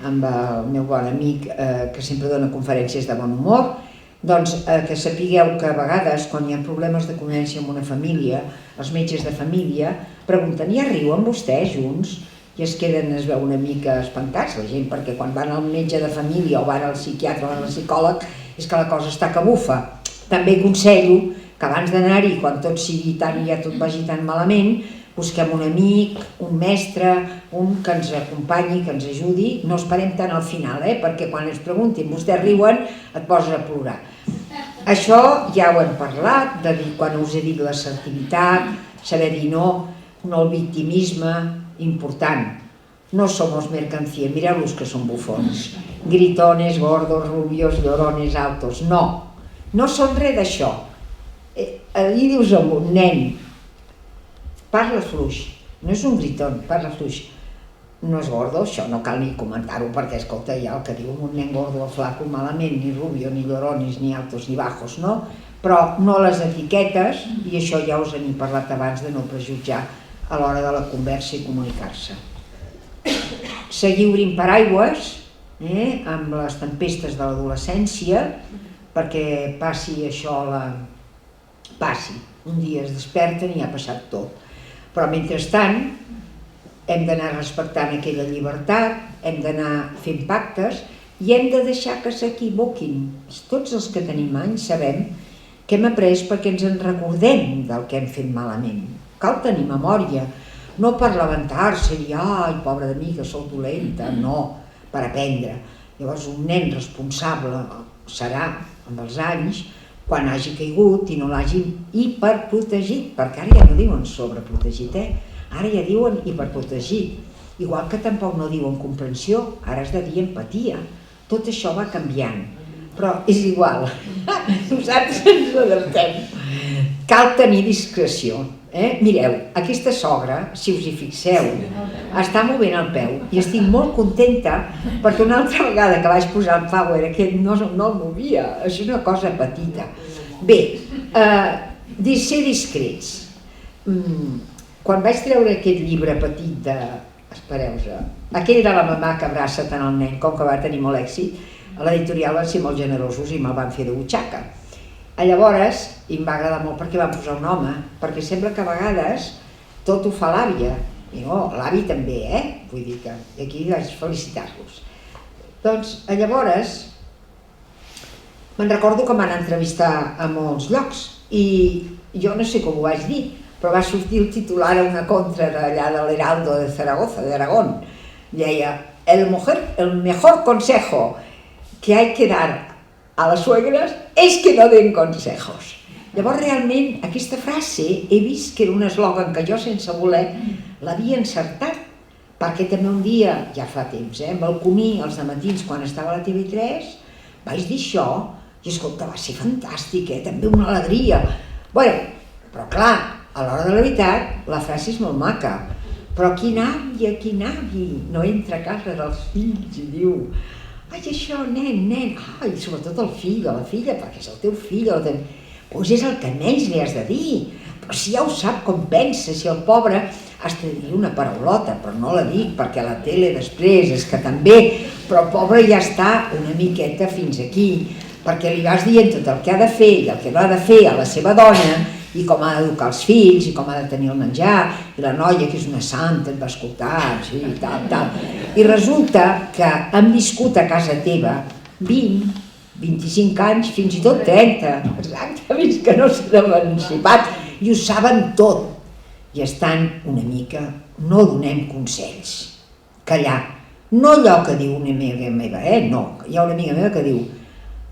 amb el meu bon amic que sempre dona conferències de bon humor, doncs que sapigueu que a vegades quan hi ha problemes de convivència en una família, els metges de família pregunten, ja riuen vostès junts? I es queden, es veu una mica espantats la gent, perquè quan van al metge de família o van al psiquiatre o van al psicòleg és que la cosa està que bufa. També aconsello que abans d'anar-hi, quan tot sigui tant i ja tot vagi tan malament, busquem un amic, un mestre, un que ens acompanyi, que ens ajudi. No esperem tant al final, perquè quan ens preguntin, vostès riuen, et poses a plorar. Això ja ho hem parlat, de dir, quan us he dit l'assertivitat, saber dir no el victimisme, important. No somos mercancía, mireu-los que són bufons. Gritones, gordos, rubios, llorones, altos. No són res d'això. Allí dius a un nen, parla fluix, no és un gritón, parla fluix. No és gordo, això no cal ni comentar-ho, perquè escolta, ja el que diu un nen gordo o flaco malament, ni rubio, ni llorones, ni altos, ni bajos, no? Però no les etiquetes, i això ja us n'he parlat abans de no prejutjar a l'hora de la conversa i comunicar-se. Seguir obrint paraigües amb les tempestes de l'adolescència perquè passi això, passi. Un dia es desperten i ha passat tot. Però mentrestant hem d'anar respectant aquella llibertat, hem d'anar fent pactes i hem de deixar que s'equivoquin. Tots els que tenim anys sabem que hem après perquè ens en recordem del que hem fet malament. Cal tenir memòria, no per lamentar-se i ai, pobra de mi, que sou dolenta, no, per aprendre. Llavors un nen responsable serà amb els anys quan hagi caigut i no l'hagin hiperprotegit, perquè ara ja no diuen sobreprotegit, ara ja diuen hiperprotegit. Igual que tampoc no diuen comprensió, ara has de dir empatia. Tot això va canviant, però és igual, nosaltres ens adaptem. Cal tenir discreció. Mireu, aquesta sogra, si us hi fixeu, està movent el peu i estic molt contenta perquè una altra vegada que vaig posar el power aquest no el movia, és una cosa petita. Bé, ser discrets. Quan vaig treure aquest llibre petit de... Espereu-se, aquell de la mamà que abraça tant el nen, com que va tenir molt èxit, a l'editorial van ser molt generosos i me'l van fer de butxaca. Llavors, i em va agradar molt perquè van posar un home, perquè sembla que a vegades tot ho fa l'àvia, i no, l'avi també, vull dir que aquí vaig felicitar-los. Doncs, llavors, me'n recordo que m'han entrevistat a molts llocs, i jo no sé com ho vaig dir, però va sortir el titular a una contra d'allà de l'Heraldo de Zaragoza, d'Aragón. Deia, el mejor consejo que hay que dar a les suegres és que no den consejos. Llavors realment aquesta frase he vist que era un eslògan que jo sense voler l'havia encertat, perquè també un dia, ja fa temps, amb el Comí, els dematins, quan estava a la TV3, vaig dir això i escolta, va ser fantàstic, també una alegria. Bueno, però clar, a l'hora de la veritat la frase és molt maca, però quin avi no entra a casa dels fills i diu ai, això, nen, ai, sobretot el fill o la filla, perquè és el teu fill, doncs és el que menys li has de dir, però si ja ho sap com pensa, si el pobre has de dir una paraulota, però no la dic perquè la tele després és que també, però el pobre ja està una miqueta fins aquí, perquè li vas dient tot el que ha de fer i el que no ha de fer a la seva dona i com ha d'educar els fills i com ha de tenir el menjar, i la noia que és una santa et va escoltar, sí, tal. I resulta que han viscut a casa teva 20, 25 anys, fins i tot 30, exacte, fins que no s'han emancipat i ho saben tot. I estan una mica, no donem consells, callar. No allò que diu una amiga meva, no, hi ha una amiga meva que diu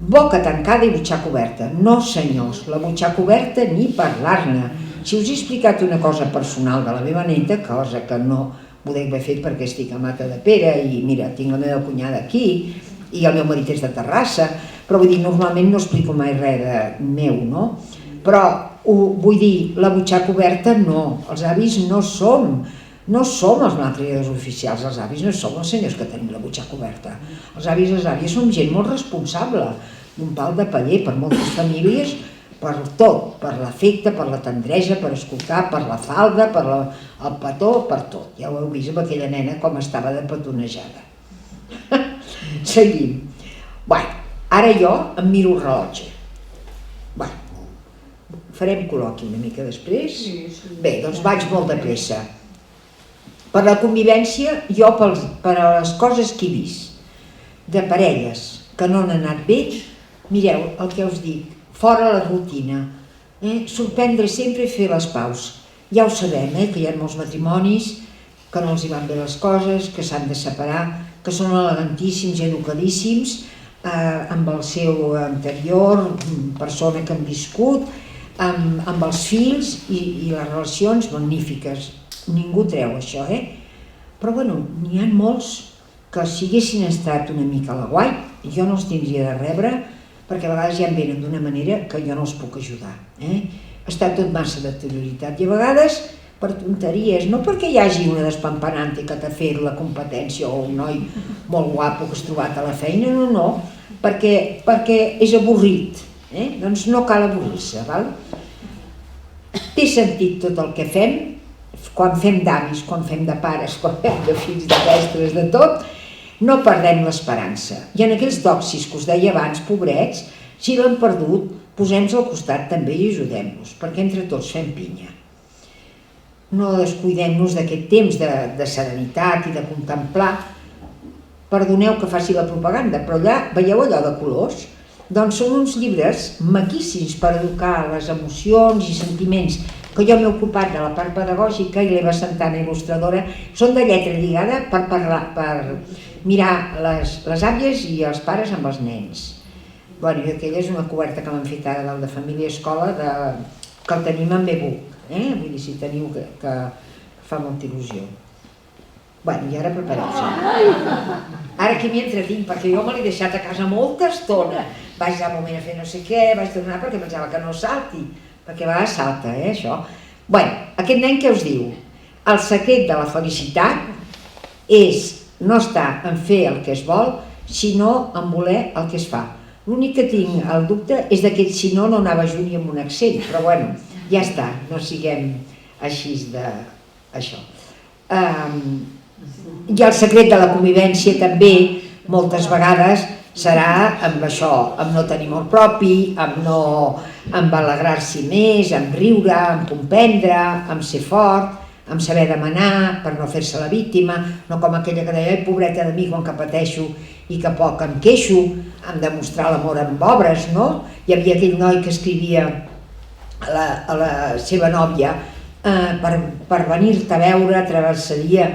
boca tancada i butxaca oberta. No senyors, la butxaca oberta ni parlar-ne. Si us he explicat una cosa personal de la meva neta, cosa que no podeu haver fet perquè estic a Matadepera i mira, tinc la meva cunyada aquí i el meu marit és de Terrassa, però vull dir, normalment no explico mai res de meu, no? Però vull dir, la butxaca oberta no, els avis no som els malcriadors oficials, els avis no som els senyors que tenim la butxaca oberta. Els avis i les àvies som gent molt responsable, un pal de paller per moltes famílies, per tot, per l'afecte, per la tendresa, per escoltar, per la falda, per el petó, per tot. Ja ho heu vist amb aquella nena com estava de petonejada. Seguim. Bé, ara jo em miro el rellotge. Bé, farem col·loqui una mica després? Bé, doncs vaig molt de pressa. Per la convivència, jo per les coses que he vist, de parelles que no han anat bé, mireu el que us dic, fora la rutina, sorprendre sempre i fer les paus. Ja ho sabem, que hi ha molts matrimonis que no els hi van bé les coses, que s'han de separar, que són elegantíssims i educadíssims, amb el seu anterior, persona que han viscut, amb els fills i les relacions magnífiques. Ningú treu això, però bueno, n'hi ha molts que si haguessin estat una mica a la guai, jo no els tindria de rebre, perquè a vegades ja em venen d'una manera que jo no els puc ajudar. Està tot massa deterioritat i a vegades per tonteries, no perquè hi hagi una despampanante que t'ha fet la competència o un noi molt guapo que has trobat a la feina, no, perquè és avorrit, doncs no cal avorrir-se, val? Té sentit tot el que fem, quan fem d'avis, quan fem de pares, quan fem de fills, de mestres, de tot, no perdem l'esperança. I en aquells doxis que us deia abans, pobrets, si l'han perdut, posem-los al costat també i ajudem-los, perquè entre tots fem pinya. No descuidem-nos d'aquest temps de serenitat i de contemplar. Perdoneu que faci la propaganda, però allà, veieu allò de colors? Doncs són uns llibres maquíssims per educar les emocions i sentiments, que jo m'he ocupat de la part pedagògica i l'Eva Santana, il·lustradora, són de lletra lligada per mirar les àvies i els pares amb els nens. Bueno, i aquella és una coberta que m'han fet ara del de Família Escola, que el tenim en e-book, vull dir, si teniu que fa molta il·lusió. Bueno, i ara prepareu-vos. Ara aquí m'hi entretinc, perquè jo me l'he deixat a casa molta estona. Vaig anar un moment a fer no sé què, vaig tornar perquè pensava que no salti, perquè a vegades salta, això. Bé, aquest nen què us diu? El secret de la felicitat és no estar en fer el que es vol, sinó en voler el que es fa. L'únic que tinc el dubte és que si no, no anava junt i amb un accent, però bueno, ja està, no siguem així d'això. I el secret de la convivència també, moltes vegades, serà amb això, amb no tenir amor propi, amb alegrar-s'hi més, amb riure, amb comprendre, amb ser fort, amb saber demanar per no fer-se la víctima, no com aquella que deia, pobreta de mi quan que pateixo i que poc em queixo, amb demostrar l'amor amb obres, no? Hi havia aquell noi que escrivia a la seva nòvia per venir-te a veure travessaria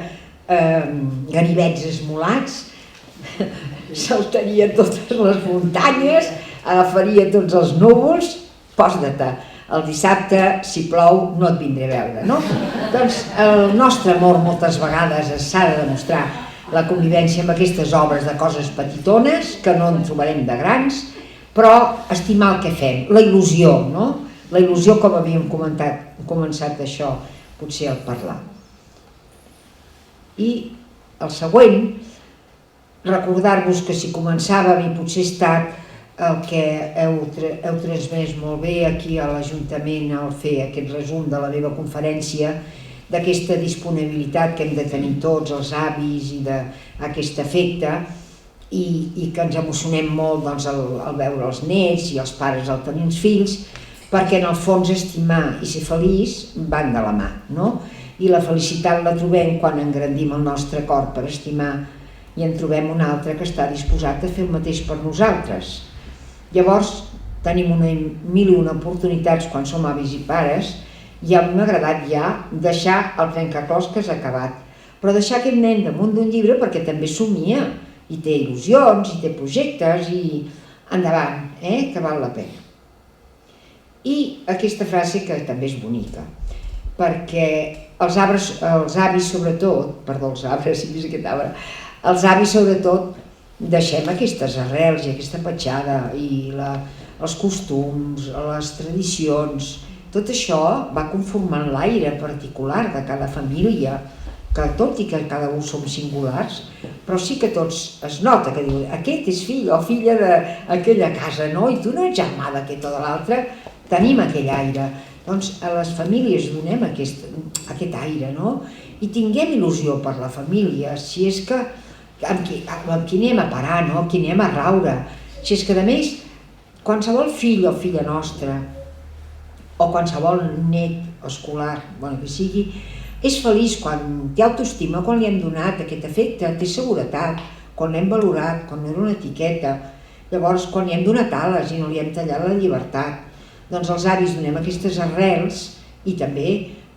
ganivets esmolats, saltaria totes les muntanyes, agafaria tots els núvols, posa-te, el dissabte, si plou, no et vindré a veure, no? Doncs el nostre amor moltes vegades s'ha de demostrar la convivència amb aquestes obres de coses petitones, que no en trobarem de grans, però estimar el que fem, la il·lusió, no? La il·lusió, com havíem començat això, potser al parlar. I el següent, recordar-vos que si començàvem i potser he estat el que heu transmès molt bé aquí a l'Ajuntament al fer aquest resum de la meva conferència, d'aquesta disponibilitat que hem de tenir tots els avis i d'aquest afecte, i que ens emocionem molt al veure els nets i els pares al tenir uns fills, perquè en el fons estimar i ser feliç van de la mà, no? I la felicitat la trobem quan engrandim el nostre cor per estimar i en trobem un altre que està disposat a fer el mateix per nosaltres. Llavors tenim mil i una oportunitats quan som avis i pares, i a mi m'ha agradat ja deixar el trencaclosques acabat, però deixar aquest nen damunt d'un llibre perquè també somia i té il·lusions i té projectes i endavant, que val la pena. I aquesta frase que també és bonica, perquè els avis sobretot, perdó, els arbres, si vist aquest arbre, els avis sobretot deixem aquestes arrels i aquesta petjada i els costums, les tradicions, tot això va conformant l'aire particular de cada família, que tot i que cada un som singulars, però sí que tots es nota que diuen aquest és fill o filla d'aquella casa, no? I tu no ets germà d'aquest o de l'altre, tenim aquell aire. Doncs a les famílies donem aquest aire, no? I tinguem il·lusió per la família, si és que amb qui anem a parar, no? Amb qui anem a raure. Si és que a més, qualsevol fill o filla nostra, o qualsevol net escolar, que sigui, és feliç quan té autoestima, quan li hem donat aquest afecte, té seguretat, quan l'hem valorat, quan no era una etiqueta. Llavors, quan li hem donat ales i no li hem tallat la llibertat, doncs els avis donem aquestes arrels i també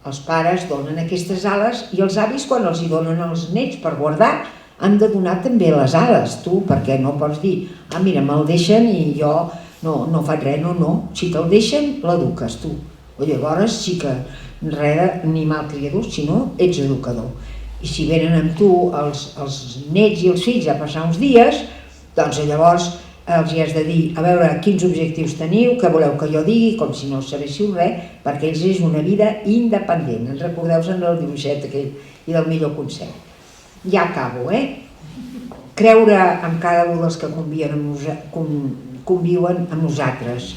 els pares donen aquestes ales, i els avis quan els hi donen als nets per guardar han de donar també les ales, tu, perquè no pots dir mira, me'l deixen i jo no faig res, no, si te'l deixen l'eduques tu, o llavors sí que res ni mal criador, sinó ets educador. I si venen amb tu els nets i els fills a passar uns dies, doncs llavors els hi has de dir a veure quins objectius teniu, què voleu que jo digui, com si no sabéssiu res, perquè ells és una vida independent. En recordeu-vos del dibuixet aquell i del millor consell. Ja acabo, creure en cada un dels que conviuen amb nosaltres.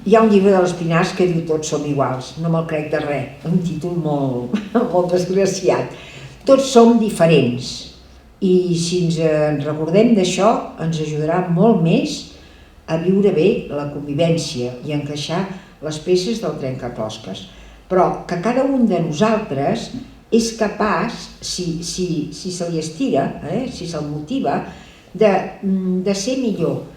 Hi ha un llibre de l'Espinàs que diu tots som iguals, no me'l crec de res, un títol molt desgraciat. Tots som diferents i si ens recordem d'això ens ajudarà molt més a viure bé la convivència i a encaixar les peces del trencaclosques. Però que cada un de nosaltres és capaç, si se li estira, si se'l motiva, de ser millor,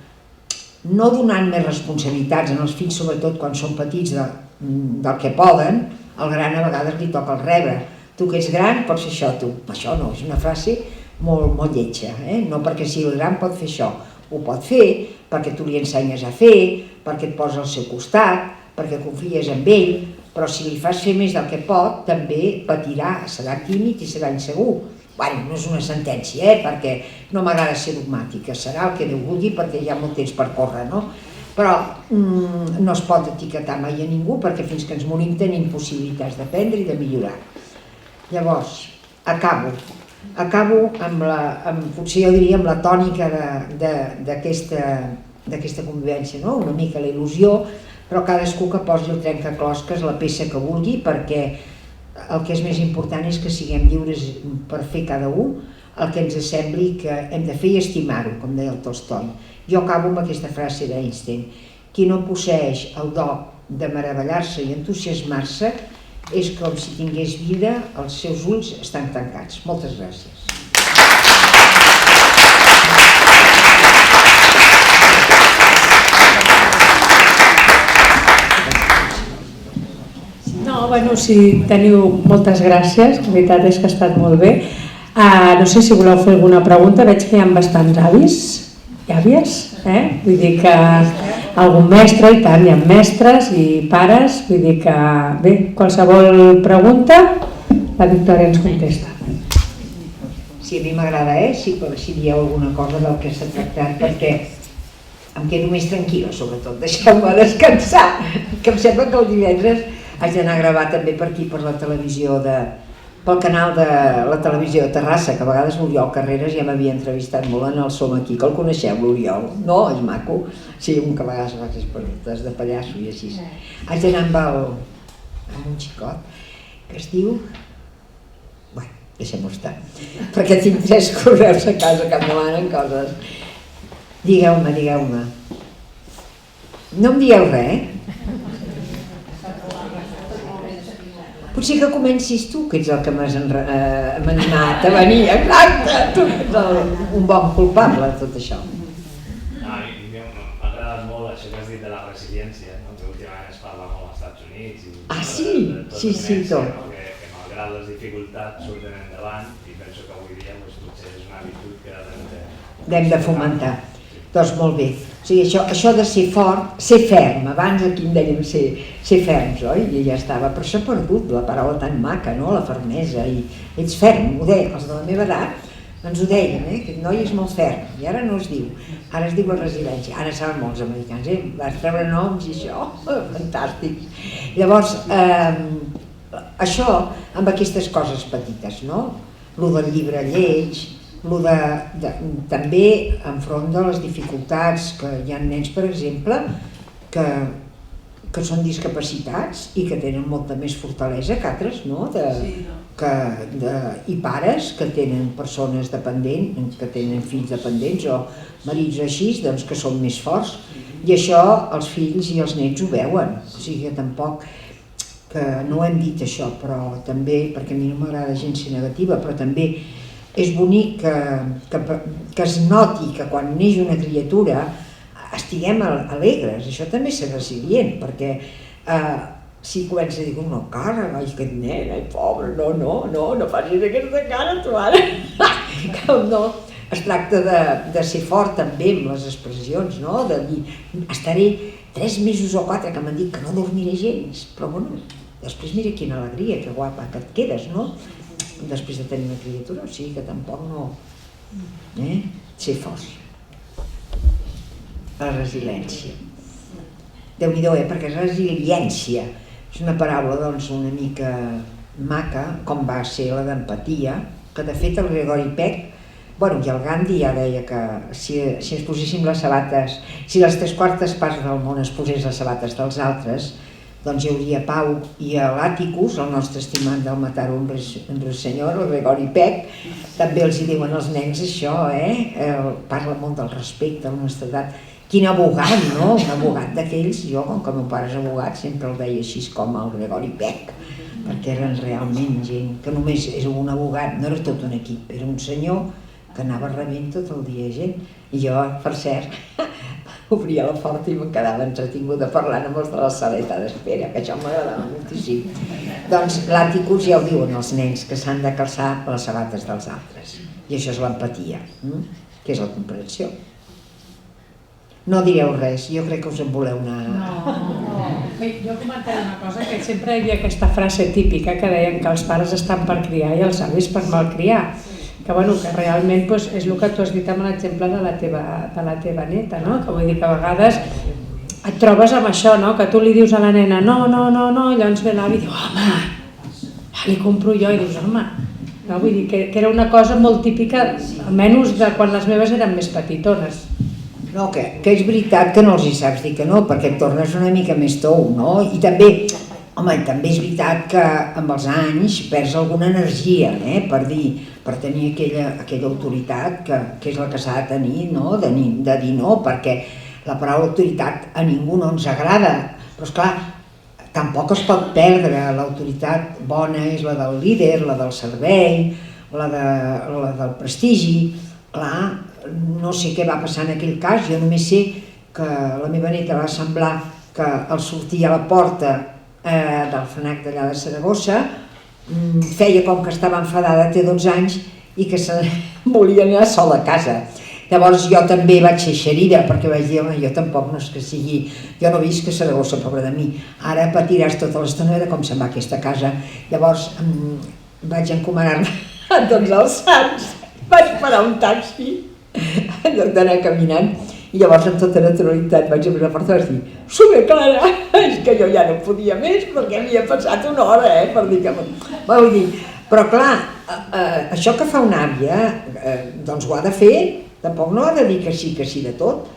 no donant més responsabilitats en els fills, sobretot quan són petits, del que poden. El gran a vegades li toca el rebre. Tu que ets gran pots fer això, tu. Això no, és una frase molt lletja, no perquè sigui gran pot fer això. Ho pot fer perquè tu li ensenyes a fer, perquè et posa al seu costat, perquè confies en ell, però si li fas fer més del que pot, també patirà, serà tímid i serà insegur. No és una sentència, perquè no m'agrada ser dogmàtica, serà el que Déu vulgui perquè hi ha molt temps per córrer, no? Però no es pot etiquetar mai a ningú perquè fins que ens morim tenim possibilitats d'aprendre i de millorar. Llavors, acabo potser jo diria amb la tònica d'aquesta convivència, una mica la il·lusió, però cadascú que posi el trencaclosques la peça que vulgui, perquè el que és més important és que siguem lliures per fer cada un el que ens sembli que hem de fer i estimar-ho, com deia el Tolstoi. Jo acabo amb aquesta frase d'Einstein: qui no posseeix el do de meravellar-se i entusiasmar-se és com si tingués vida, els seus ulls estan tancats. Moltes gràcies. Si teniu moltes gràcies, la veritat és que ha estat molt bé. No sé si voleu fer alguna pregunta, veig que hi ha bastants avis i àvies, vull dir que algun mestre, i tant, hi ha mestres i pares, vull dir que bé, qualsevol pregunta la Victòria ens contesta. Sí, a mi m'agrada, si dieu alguna cosa del que s'ha tractat, perquè em quedo més tranquil·la, sobretot, deixeu-me descansar, que em sembla que el divendres haig d'anar a gravar també per aquí, per la televisió pel canal de la televisió de Terrassa, que a vegades l'Oriol Carreras ja m'havia entrevistat molt en el Som Aquí, que el coneixeu, l'Oriol? No, és maco. Sí, un que a vegades fa aquestes de pallasso i així. Haig d'anar amb un xicot que es diu... Bueno, deixem-ho estar, perquè tinc 3 correus a casa que em demanen coses. Digueu-me. No em dieu res, Potser que comencis tu, que ets el que m'has animat a venir, exacte, tu ets un bon culpable de tot això. A mi m'ha agradat molt això que has dit de la resiliència, que últimament es parla molt als Estats Units. Ah, sí, tot. Que malgrat les dificultats surten endavant i penso que avui dia potser és una virtut que hem de fomentar. Doncs molt bé. O sigui, això de ser fort, ser ferm, abans aquí en dèiem ser ferms, oi? I ja estava, però s'ha perdut la paraula tan maca, no? La fermesa, i ets ferm, ho deien, els de la meva edat ens ho deien, aquest noi és molt ferm, i ara no es diu, ara es diu la resiliència, ara saben molts americans, vas treure noms i això, fantàstics. Llavors, això amb aquestes coses petites, no? Lo del llibre lleig, també enfront de les dificultats, que hi ha nens, per exemple, que són discapacitats i que tenen molta més fortalesa que altres, no? I pares que tenen persones dependents, que tenen fills dependents o marits o així, doncs que són més forts. I això els fills i els nens ho veuen, o sigui que tampoc, que no ho hem dit això, però també, perquè a mi no m'agrada gent ser negativa, però també és bonic que es noti que quan neix una criatura estiguem alegres, això també és ser resilient, perquè si comença a dir, no, cara, aquest nen, pobre, no facis aquesta cara, tu ara. No, es tracta de ser fort també amb les expressions, no? De dir, estaré 3 mesos o 4 que m'han dit que no dormiré gens, però bueno, després mira quina alegria, que guapa que et quedes, no? Després de tenir una criatura, o sigui que tampoc no... Ser forts. La resiliència. Déu-n'hi-do, perquè resiliència és una paraula doncs una mica maca, com va ser la d'empatia, que de fet el Gregori Peck, bueno, i el Gandhi ja deia que si ens poséssim les sabates, si les 3/4 parts del món es posés les sabates dels altres, doncs hi hauria pau. I a l'Àticus, el nostre estimat del Matar un Ruiseñor, el Gregori Peck, també els hi diuen als nens això, parla molt del respecte a l'honestedat. Quin abogat, no? Un abogat d'aquells, jo, com que el meu pare és abogat, sempre el veia així com el Gregori Peck, perquè eren realment gent que només era un abogat, no era tot un equip, era un senyor que anava rebent tot el dia gent. I jo, per cert, obria la porta i me'n quedava entretinguda parlant amb els de la saleta d'espera, que això m'agradava moltíssim. Doncs l'Àticus ja ho diuen els nens, que s'han de calçar les sabates dels altres. I això és l'empatia, que és la comprensió. No direu res, jo crec que us en voleu anar... No. Jo comentaré una cosa, que sempre hi havia aquesta frase típica que deien que els pares estan per criar i els avis per malcriar. Que realment és el que tu has dit amb l'exemple de la teva neta, no? Que vull dir que a vegades et trobes amb això, no? Que tu li dius a la nena no, i llavors ve l'avi i diu, home, ja li compro jo, i dius, home, no? Vull dir que era una cosa molt típica, almenys de quan les meves eren més petitones. No, que és veritat que no els hi saps dir que no, perquè et tornes una mica més tou, no? I també, home, també és veritat que amb els anys perds alguna energia, per tenir aquella autoritat que és la que s'ha de tenir, no? De dir no, perquè la paraula autoritat a ningú no ens agrada, però esclar, tampoc es pot perdre. L'autoritat bona és la del líder, la del servei, la del prestigi. Clar, no sé què va passar en aquell cas, jo només sé que la meva neta va semblar que al sortir a la porta del FNAC d'allà de Saragossa feia com que estava enfadada, té 12 anys, i que se volia anar sola a casa. Llavors jo també vaig ser xerida, perquè vaig dir, home, jo tampoc no és que sigui... Jo no visc a Saragossa, pobra de mi. Ara patiràs tota l'estona de com se'n va aquesta casa. Llavors vaig encomanar-me a tots els sants, vaig parar un taxi, en lloc d'anar caminant, i llavors amb tota naturalitat vaig obrir la porta i vaig dir, sube Clara, és que jo ja no podia més perquè havia passat una hora, per dir que... Vull dir, Però clar, això que fa una àvia, doncs ho ha de fer, tampoc no ha de dir que sí de tot,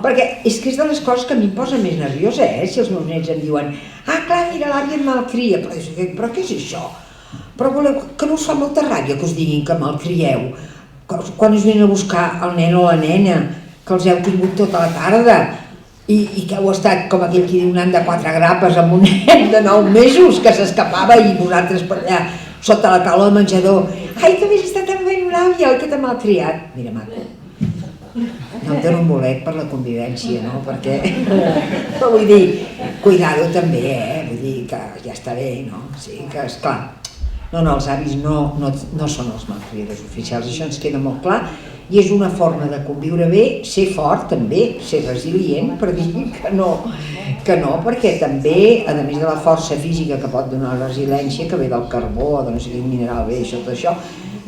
perquè és que és de les coses que a mi em posa més nerviosa, si els meus nets em diuen clar, mira, l'àvia em malcria, però què és això? Però voleu que no us fa molta ràbia que us diguin que malcrieu, quan us venen a buscar el nen o la nena, que els heu tingut tota la tarda, i que heu estat, com aquell qui diu, anant de 4 grapes amb un nen de 9 mesos que s'escapava i vosaltres per allà sota la taula del menjador, ai, que havies estat amb l'àvia, el que t'ha malcriat. Mira, maco, no em dono un bolet per la convivència, no? Perquè, però vull dir, cuidado també, vull dir que ja està bé, no? Sí, que esclar, no, els avis no són els malcriadors oficials, això ens queda molt clar, i és una forma de conviure bé, ser fort també, ser resilient, per dir que no, perquè també, a més de la força física que pot donar la resiliència, que ve del carbó o de no sé quin mineral ve, tot això,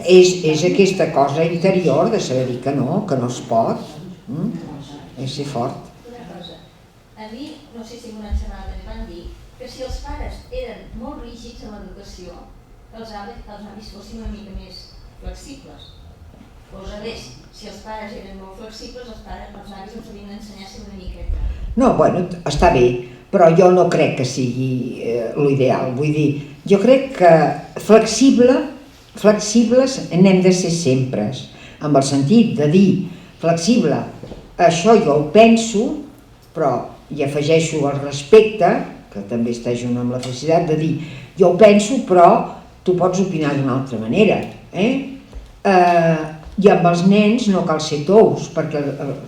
és aquesta cosa interior de saber dir que no es pot, és ser fort. Una cosa, a mi, no sé si en una xerrada també van dir que si els pares eren molt rígids en l'educació, els avis fossin una mica més flexibles. O al revés, si els pares eren molt flexibles, els avis ens havien d'ensenyar a ser una miqueta. No, bueno, està bé, però jo no crec que sigui l'ideal. Vull dir, jo crec que flexibles n'hem de ser sempre, amb el sentit de dir flexible, això jo ho penso, però hi afegeixo el respecte, que també està junt amb la felicitat, de dir jo ho penso però tu pots opinar d'una altra manera. I amb els nens no cal ser tous, perquè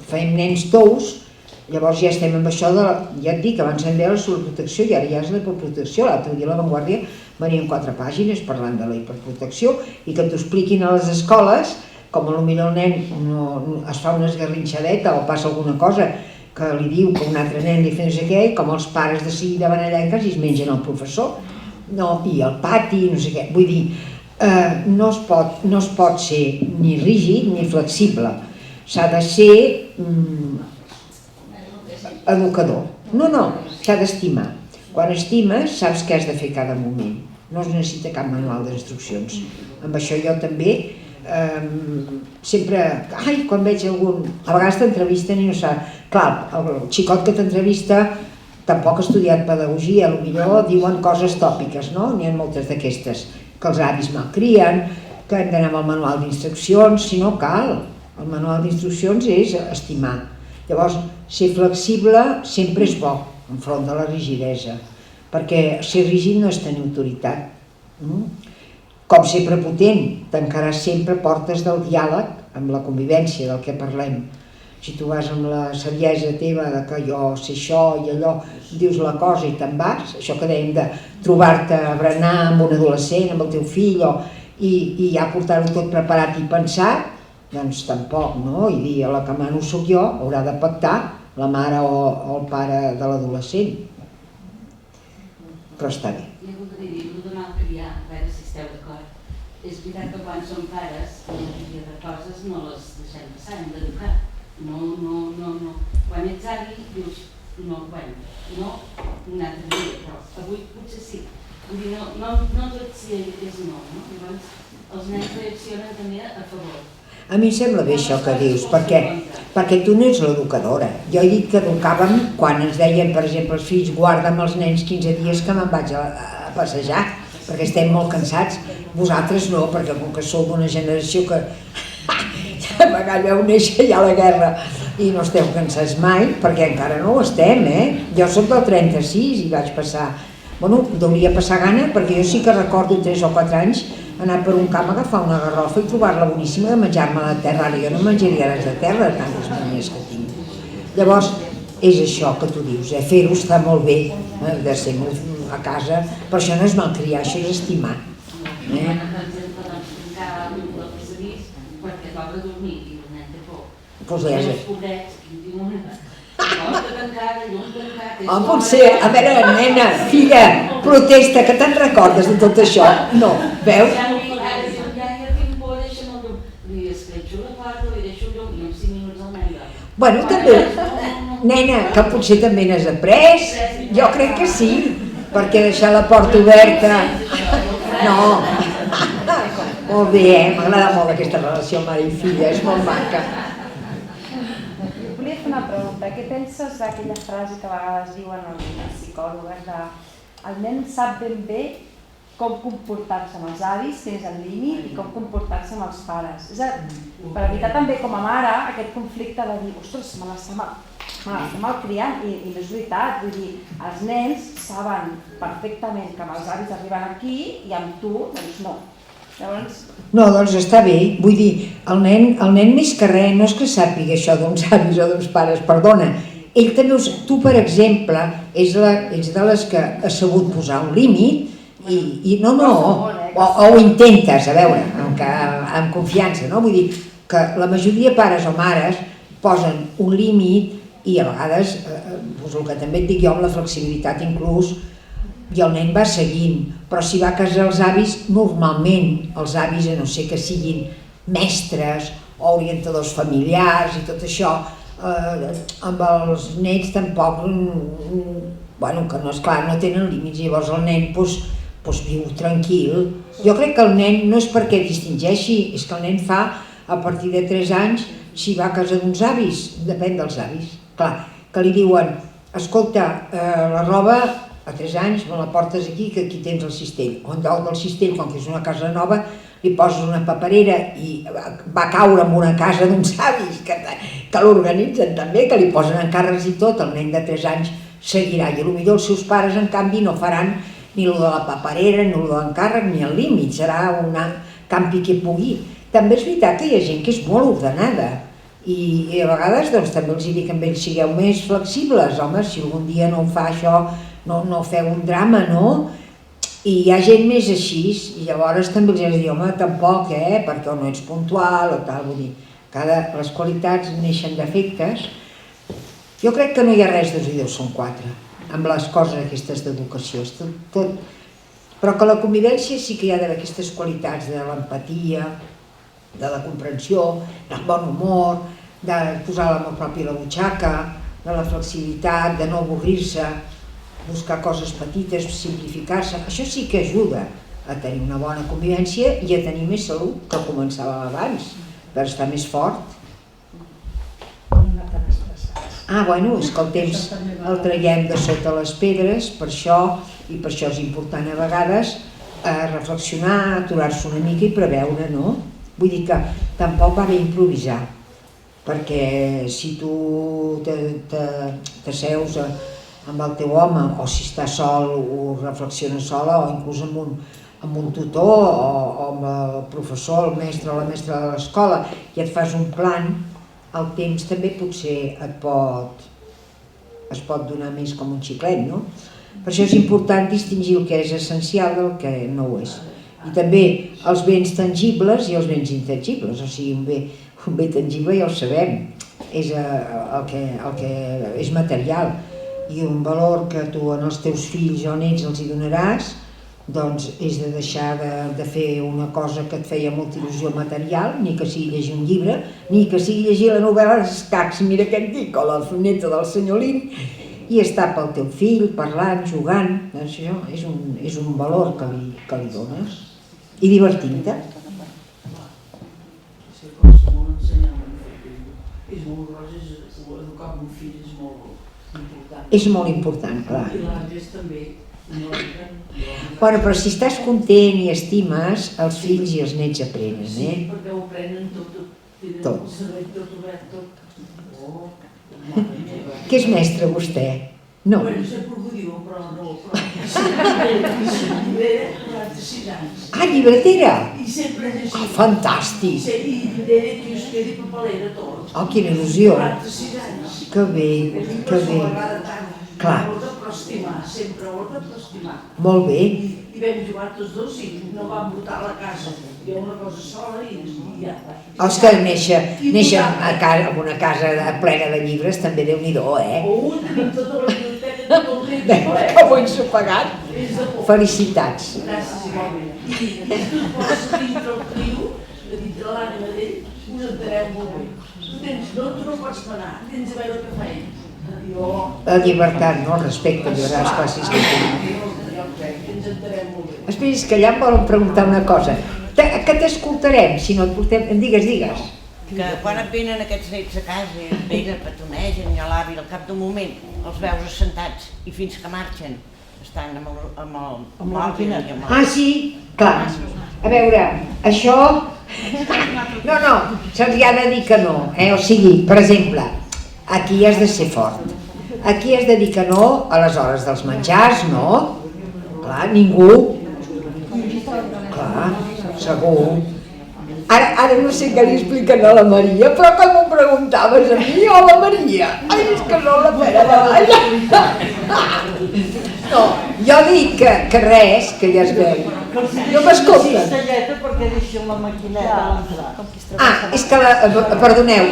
fem nens tous, llavors ja estem amb això de, ja et dic, abans em deia la sobreprotecció i ara ja és la hiperprotecció. L'altre dia a La Vanguardia venien 4 pàgines parlant de la hiperprotecció i que t'ho expliquin a les escoles, com potser el nen es fa una esgarrinxadeta o passa alguna cosa que li diu que un altre nen li fa no sé què, i com els pares de seguida van allà i quasi es mengen el professor, i el pati, no sé què. Vull dir, no es pot ser ni rígid ni flexible, s'ha de ser educador. No, s'ha d'estimar. Quan estimes saps què has de fer cada moment, no es necessita cap manual d'instruccions. Amb això jo també sempre, quan veig algun, a vegades t'entrevisten i no sap, clar, el xicot que t'entrevista tampoc ha estudiat pedagogia, potser diuen coses tòpiques, no? N'hi ha moltes d'aquestes, que els avis malcrien, que hem d'anar amb el manual d'instruccions, si no cal, el manual d'instruccions és estimar. Llavors, ser flexible sempre és bo, enfront de la rigidesa, perquè ser rígid no és tenir autoritat. Com ser prepotent, tancaràs sempre portes del diàleg amb la convivència del que parlem. Si tu vas amb la saviesa teva de que jo sé això i allò, dius la cosa i te'n vas, això que dèiem de trobar-te a berenar amb un adolescent, amb el teu fill, i ja portar-ho tot preparat i pensat, doncs tampoc, no? I dir, la que mano soc jo, haurà de pactar la mare o el pare de l'adolescent. Però està bé. Jo voldria dir, no donar el criar, a veure si esteu d'acord. És veritat que quan som pares, la majoria de coses no les deixem passar, hem d'educar. No. Quan ets avi, dius, un altre dia, però avui potser sí. Vull dir, no tot si és no, no? Llavors, els nens reaccionen també a favor. A mi em sembla bé això que dius, perquè tu no ets l'educadora. Jo he dit que educàvem quan ens deien, per exemple, els fills, guarda'm els nens 15 dies que me'n vaig a passejar, perquè estem molt cansats. Vosaltres no, perquè com que sou d'una generació que a vegades vau néixer ja la guerra i no esteu cansats mai, perquè encara no ho estem, Jo soc del 36 i vaig passar, hauria passar gana, perquè jo sí que recordo 3 o 4 anys anar per un camp a agafar una garrofa i trobar-la boníssima de menjar-me a la terra. Ara jo no menjaria res de terra, tantes manies que tinc. Llavors, és això que tu dius, fer-ho està molt bé, de ser a casa, però això no és malcriar, això és estimar. Per exemple, tancar el passadís perquè toca dormir i el nen té por. Els pobrets, aquí diuen, porta tancada, llum tancada... Potser, a veure, nena, filla, protesta, que te'n recordes de tot això? No, veus? Ja tinc por, deixa'm el llum. Li escletxo la porta, li deixo el llum i en 5 minuts el nen dorm. Bueno, també, nena, que potser també n'has après, jo crec que sí, perquè deixar la porta oberta... No, Molt bé, m'agrada molt aquesta relació mare i filla, és molt maca. Volia fer una pregunta. Què penses d'aquella frase que a vegades diuen els psicòlogs de el nen sap ben bé com comportar-se amb els avis, que és el límit, i com comportar-se amb els pares. És a dir, per evitar també com a mare aquest conflicte de dir ostres, me l'estem malcriant, i no és veritat, vull dir, els nens saben perfectament que amb els avis arriben aquí i amb tu, doncs no. Llavors... No, doncs està bé, vull dir, el nen més que res no és que sàpiga això d'uns avis o d'uns pares, perdona, ell també, tu per exemple, ets de les que has sabut posar un límit i no, o ho intentes, a veure, amb confiança, no? Vull dir que la majoria de pares o mares posen un límit i a vegades, doncs el que també et dic jo amb la flexibilitat inclús, i el nen va seguint, però si va a casa els avis, normalment els avis, a no ser que siguin mestres o orientadors familiars i tot això, amb els nens tampoc, bueno, que no, esclar, no tenen límits, llavors el nen viu tranquil. Jo crec que el nen no és perquè distingeixi, és que el nen fa a partir de 3 anys, si va a casa d'uns avis, depèn dels avis, clar, que li diuen, escolta, la roba a 3 anys me la portes aquí, que aquí tens el cistell, o en lloc del cistell, quan és una casa nova, li poses una paperera i va caure en una casa d'uns avis que l'organitzen també, que li posen encàrrecs i tot, el nen de 3 anys seguirà, i potser els seus pares en canvi no faran ni el de la paperera, ni el de l'encàrrec, ni el límit, serà un campi que pugui. També és veritat que hi ha gent que és molt ordenada i a vegades doncs, també els dic amb ells, sigueu més flexibles, home, si algun dia no ho fa això, no feu un drama, no? I hi ha gent més així, i llavors també els dic, home, tampoc, perquè no ets puntual o tal, vull dir, les qualitats neixen defectes. Jo crec que no hi ha res 2 i 2 són 4, amb les coses aquestes d'educació, tot. Però que la convivència sí que hi ha d'haver aquestes qualitats de l'empatia, de la comprensió, del bon humor, de posar l'amor propi a la butxaca, de la flexibilitat, de no avorrir-se, buscar coses petites, simplificar-se. Això sí que ajuda a tenir una bona convivència i a tenir més salut, que començàvem abans, per estar més fort. Bueno, és que el temps el traiem de sota les pedres, per això és important a vegades reflexionar, aturar-se una mica i preveure, no? Vull dir que tampoc va bé improvisar, perquè si tu t'asseus amb el teu home, o si estàs sol ho reflexiones sola, o inclús amb un tutor, o amb el professor, el mestre o la mestra de l'escola, i et fas un plan, el temps també potser es pot donar més com un xiclet, no? Per això és important distingir el que és essencial del que no ho és. I també els béns tangibles i els béns intangibles, o sigui, un bé tangible ja ho sabem, és el que és material, i un valor que tu als teus fills o nets els hi donaràs, doncs és de deixar de fer una cosa que et feia molta il·lusió material, ni que sigui llegir un llibre, ni que sigui llegir la novel·la d'escacs, mira què et dic, o la neta del senyor Lin, i estar pel teu fill, parlant, jugant, doncs això és un valor que li dones, i divertint-te. Educar un fill és molt important. És molt important, clar. I l'Àngels també. Bueno, però si estàs content i estimes, els fills i els nets aprenen, Sí, perquè ho aprenen tot. Tot. El cervell tot obert, tot. Que és mestre vostè? No. Bueno, sempre ho diu, però no. I sempre llibrera, 46 anys. Llibretera? I sempre és així. Fantàstic. I llibrera que us quedi papelera tot. Quina il·lusió. 46 anys. Que bé, que bé. Clar. Sempre ho d'estimar. Molt bé. I vam jugar tots dos i no vam votar a la casa. Hi ha una cosa sola i ja. Els que neixen en una casa plena de llibres també Déu-n'hi-do, Tenim tota la biblioteca, tot el temps. Que ho ensopegat. Felicitats. Gràcies, igualment. I tu pots dintre el trio, dintre l'ànima d'ell, us entereu molt bé. Tu no pots manar, tens a veure què fa ell. La llibertat, no? El respecte, llibertat, esclar, si és que tenim. Ens enterem molt bé. Espera, és que allà em volen preguntar una cosa. Que t'escoltarem, si no et portem... Digues. Que quan et venen aquests nets a casa i et venen, petonegen i a l'avi, al cap d'un moment els veus assentats i fins que marxen estan amb el mòbil i amb el... Ah, sí, clar. A veure, això... No, se'ls ha de dir que no, o sigui, per exemple, aquí has de ser fort. Aquí has de dir que no a les hores dels menjars, no? Clar, ningú. Clar, segur. Ara no sé què li expliquen a la Maria, però com m'ho preguntaves a mi o a la Maria? Ai, és que no la pera de balla. No, jo dic que res, que ja es veu. No m'escolten. perquè deixen la maquineta a l'entrar. Ah, és que, perdoneu,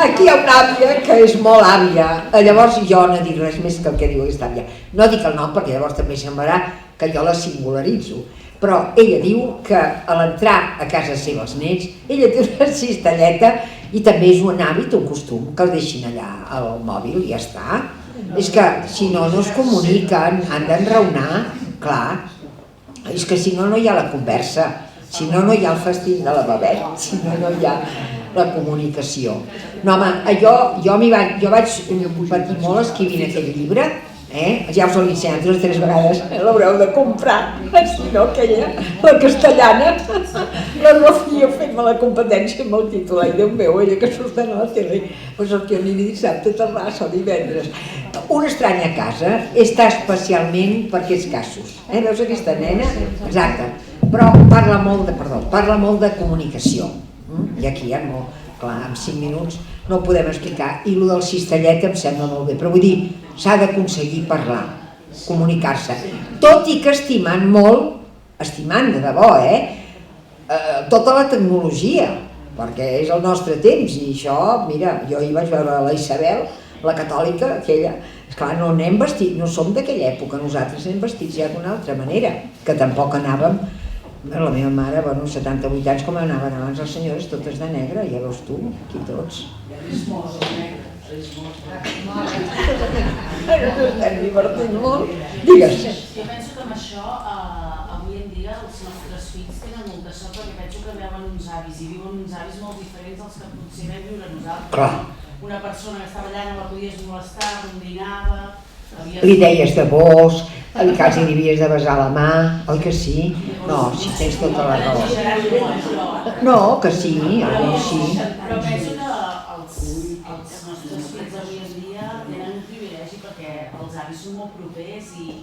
aquí hi ha una àvia que és molt àvia, llavors jo no dic res més que el que diu aquesta àvia. No dic el nom perquè llavors també semblarà que jo la singularitzo, però ella diu que a l'entrar a casa seva els nets, ella té una cistelleta i també és un hàbit, un costum, que el deixin allà al mòbil i ja està. És que si no, no es comuniquen, han d'enraonar, clar. És que si no, no hi ha la conversa, si no, no hi ha el festín de la babet, si no, no hi ha la comunicació. No, home, jo vaig patir molt escrivint aquell llibre, ja us l'he ensenyat 2 o 3 vegades, l'haureu de comprar, si no aquella, la castellana, la Rocío fent-me la competència amb el títol, ai Déu meu, ella que surt a la tele, doncs el que ni dissabte, Terrassa o divendres. Un estrany a casa està especialment per aquests casos, veus aquesta nena? Exacte, però parla molt de comunicació, i aquí hi ha molt, clar, en 5 minuts no ho podem explicar, i el del cistellet em sembla molt bé, però vull dir, s'ha d'aconseguir parlar, comunicar-se, tot i que estimant molt, estimant de debò, tota la tecnologia, perquè és el nostre temps, i això, mira, jo hi vaig veure la Isabel, la catòlica, aquella, esclar, no anem vestits, no som d'aquella època, nosaltres anem vestits ja d'una altra manera, que tampoc anàvem, la meva mare, 78 anys, com anaven abans les senyores, totes de negre, ja veus tu, aquí tots. És molt, és molt. Ens estem divertint molt. Digues. Jo penso que amb això, avui en dia, els nostres fills tenen molta sort perquè penso que veuen uns avis i viuen uns avis molt diferents dels que potser vam viure nosaltres. Clar. Una persona que estava allà no la podies molestar, rondinava... Li deies de vos, quasi li havies de besar la mà, oi que sí? No, si tens tota la raó. No, que sí, sí. Però penso que els nostres fills avui en dia tenen un privilegi perquè els avis són molt propers i...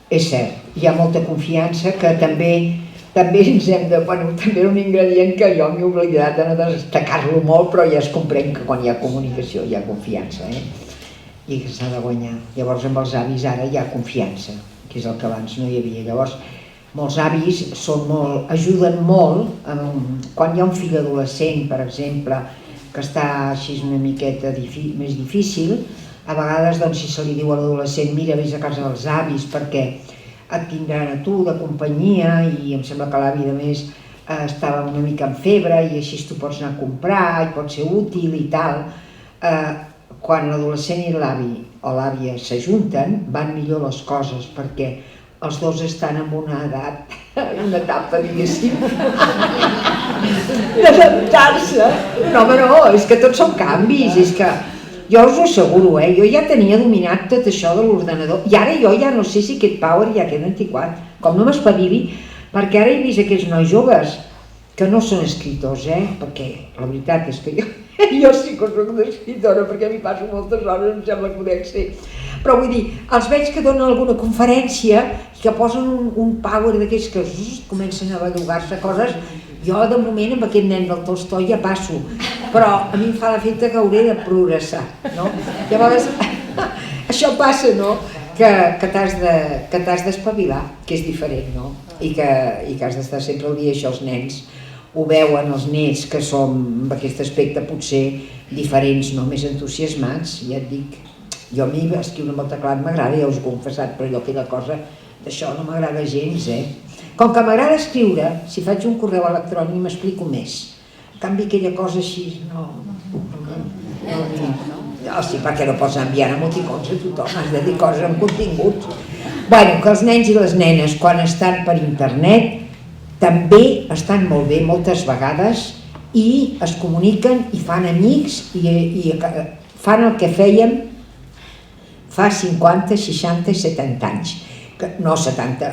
És cert, hi ha molta confiança que també ens hem de... Bueno, també un ingredient que jo m'he oblidat de no destacar-lo molt, però ja es comprèn que quan hi ha comunicació hi ha confiança, i que s'ha de guanyar. Llavors amb els avis ara hi ha confiança, que és el que abans no hi havia. Llavors molts avis ajuden molt quan hi ha un fill adolescent, per exemple, que està així una miqueta més difícil, a vegades si se li diu a l'adolescent mira, vés a casa dels avis perquè et tindran a tu de companyia, i em sembla que l'avi de més estava una mica en febre i així tu pots anar a comprar i pot ser útil i tal. Quan l'adolescent i l'avi o l'àvia s'ajunten, van millor les coses, perquè els dos estan en una edat, una etapa, diguéssim, d'adaptar-se. No, home, no, és que tots són canvis, és que jo us ho asseguro, jo ja tenia dominat tot això de l'ordenador, i ara jo ja no sé si aquest power ja queda antiquat, com no m'espavili, perquè ara he vist aquells nois joves que no són escriptors, perquè la veritat és que jo sí que soc d'escriptora, perquè m'hi passo moltes hores, em sembla que ho dec ser. Però vull dir, els veig que donen alguna conferència i que posen un power d'aquells que comencen a bellugar-se coses. Jo, de moment, amb aquest nen del Tolstoi ja passo, però a mi em fa l'efecte que hauré de progressar, no? Llavors, això passa, no?, que t'has d'espavilar, que és diferent, no? I que has d'estar sempre al dia. Això els nens ho veuen, els nets que som en aquest aspecte potser diferents, no més entusiasmats, ja et dic. Jo a mi escriure amb el teclat m'agrada, ja us ho he confessat, però allò aquella cosa d'això no m'agrada gens, Com que m'agrada escriure, si faig un correu electrònic m'explico més. En canvi aquella cosa així, no, sí, perquè no pots enviar emoticons a tothom, has de dir coses amb continguts. Bueno, que els nens i les nenes, quan estan per internet, també estan molt bé moltes vegades i es comuniquen i fan amics i fan el que fèiem fa 50, 60 i 70 anys. No 70,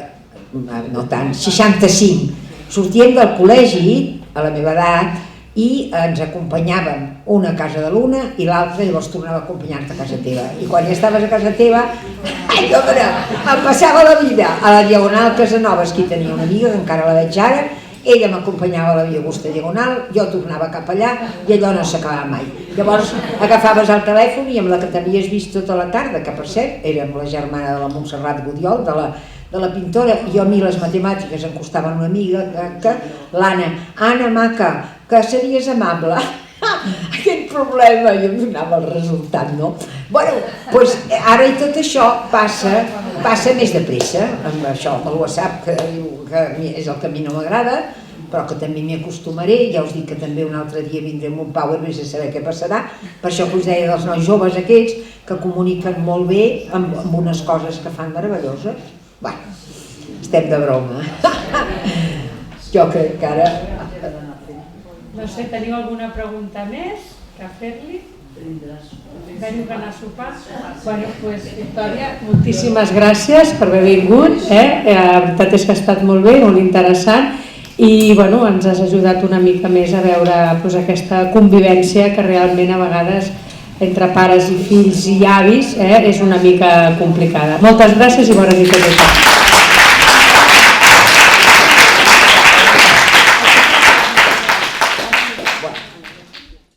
no tant, 65. Sortíem del col·legi a la meva edat i ens acompanyàvem una a casa de l'una i l'altra llavors tornava a acompanyar-te a casa teva. I quan ja estaves a casa teva, em passava la vida a la Diagonal Casanovas, que hi tenia una amiga, que encara la veig ara, ella m'acompanyava a la Via Augusta Diagonal, jo tornava cap allà i allò no s'acabava mai. Llavors agafaves el telèfon i amb la que t'havies vist tota la tarda, que per cert era amb la germana de la Montserrat Gudiol, de la pintora, i a mi les matemàtiques em costaven una mica, l'Anna, Anna maca, que series amable. Aquest problema, i em donava el resultat, no? Bueno, doncs ara i tot això passa més de pressa, amb això del WhatsApp, que és el que a mi no m'agrada, però que també m'hi acostumaré. Ja us dic que també un altre dia vindré amb un Power, vés a saber què passarà. Per això que us deia dels nois joves aquests, que comuniquen molt bé amb unes coses que fan meravelloses. Bé, estem de broma. Jo crec que ara... No sé, teniu alguna pregunta més que fer-li? Veniu a anar a sopar? Bueno, doncs, Victòria, moltíssimes gràcies per haver vingut. La veritat és que ha estat molt bé, molt interessant. I bueno, ens has ajudat una mica més a veure aquesta convivència que realment a vegades entre pares i fills i avis és una mica complicada. Moltes gràcies i bona nit a tothom.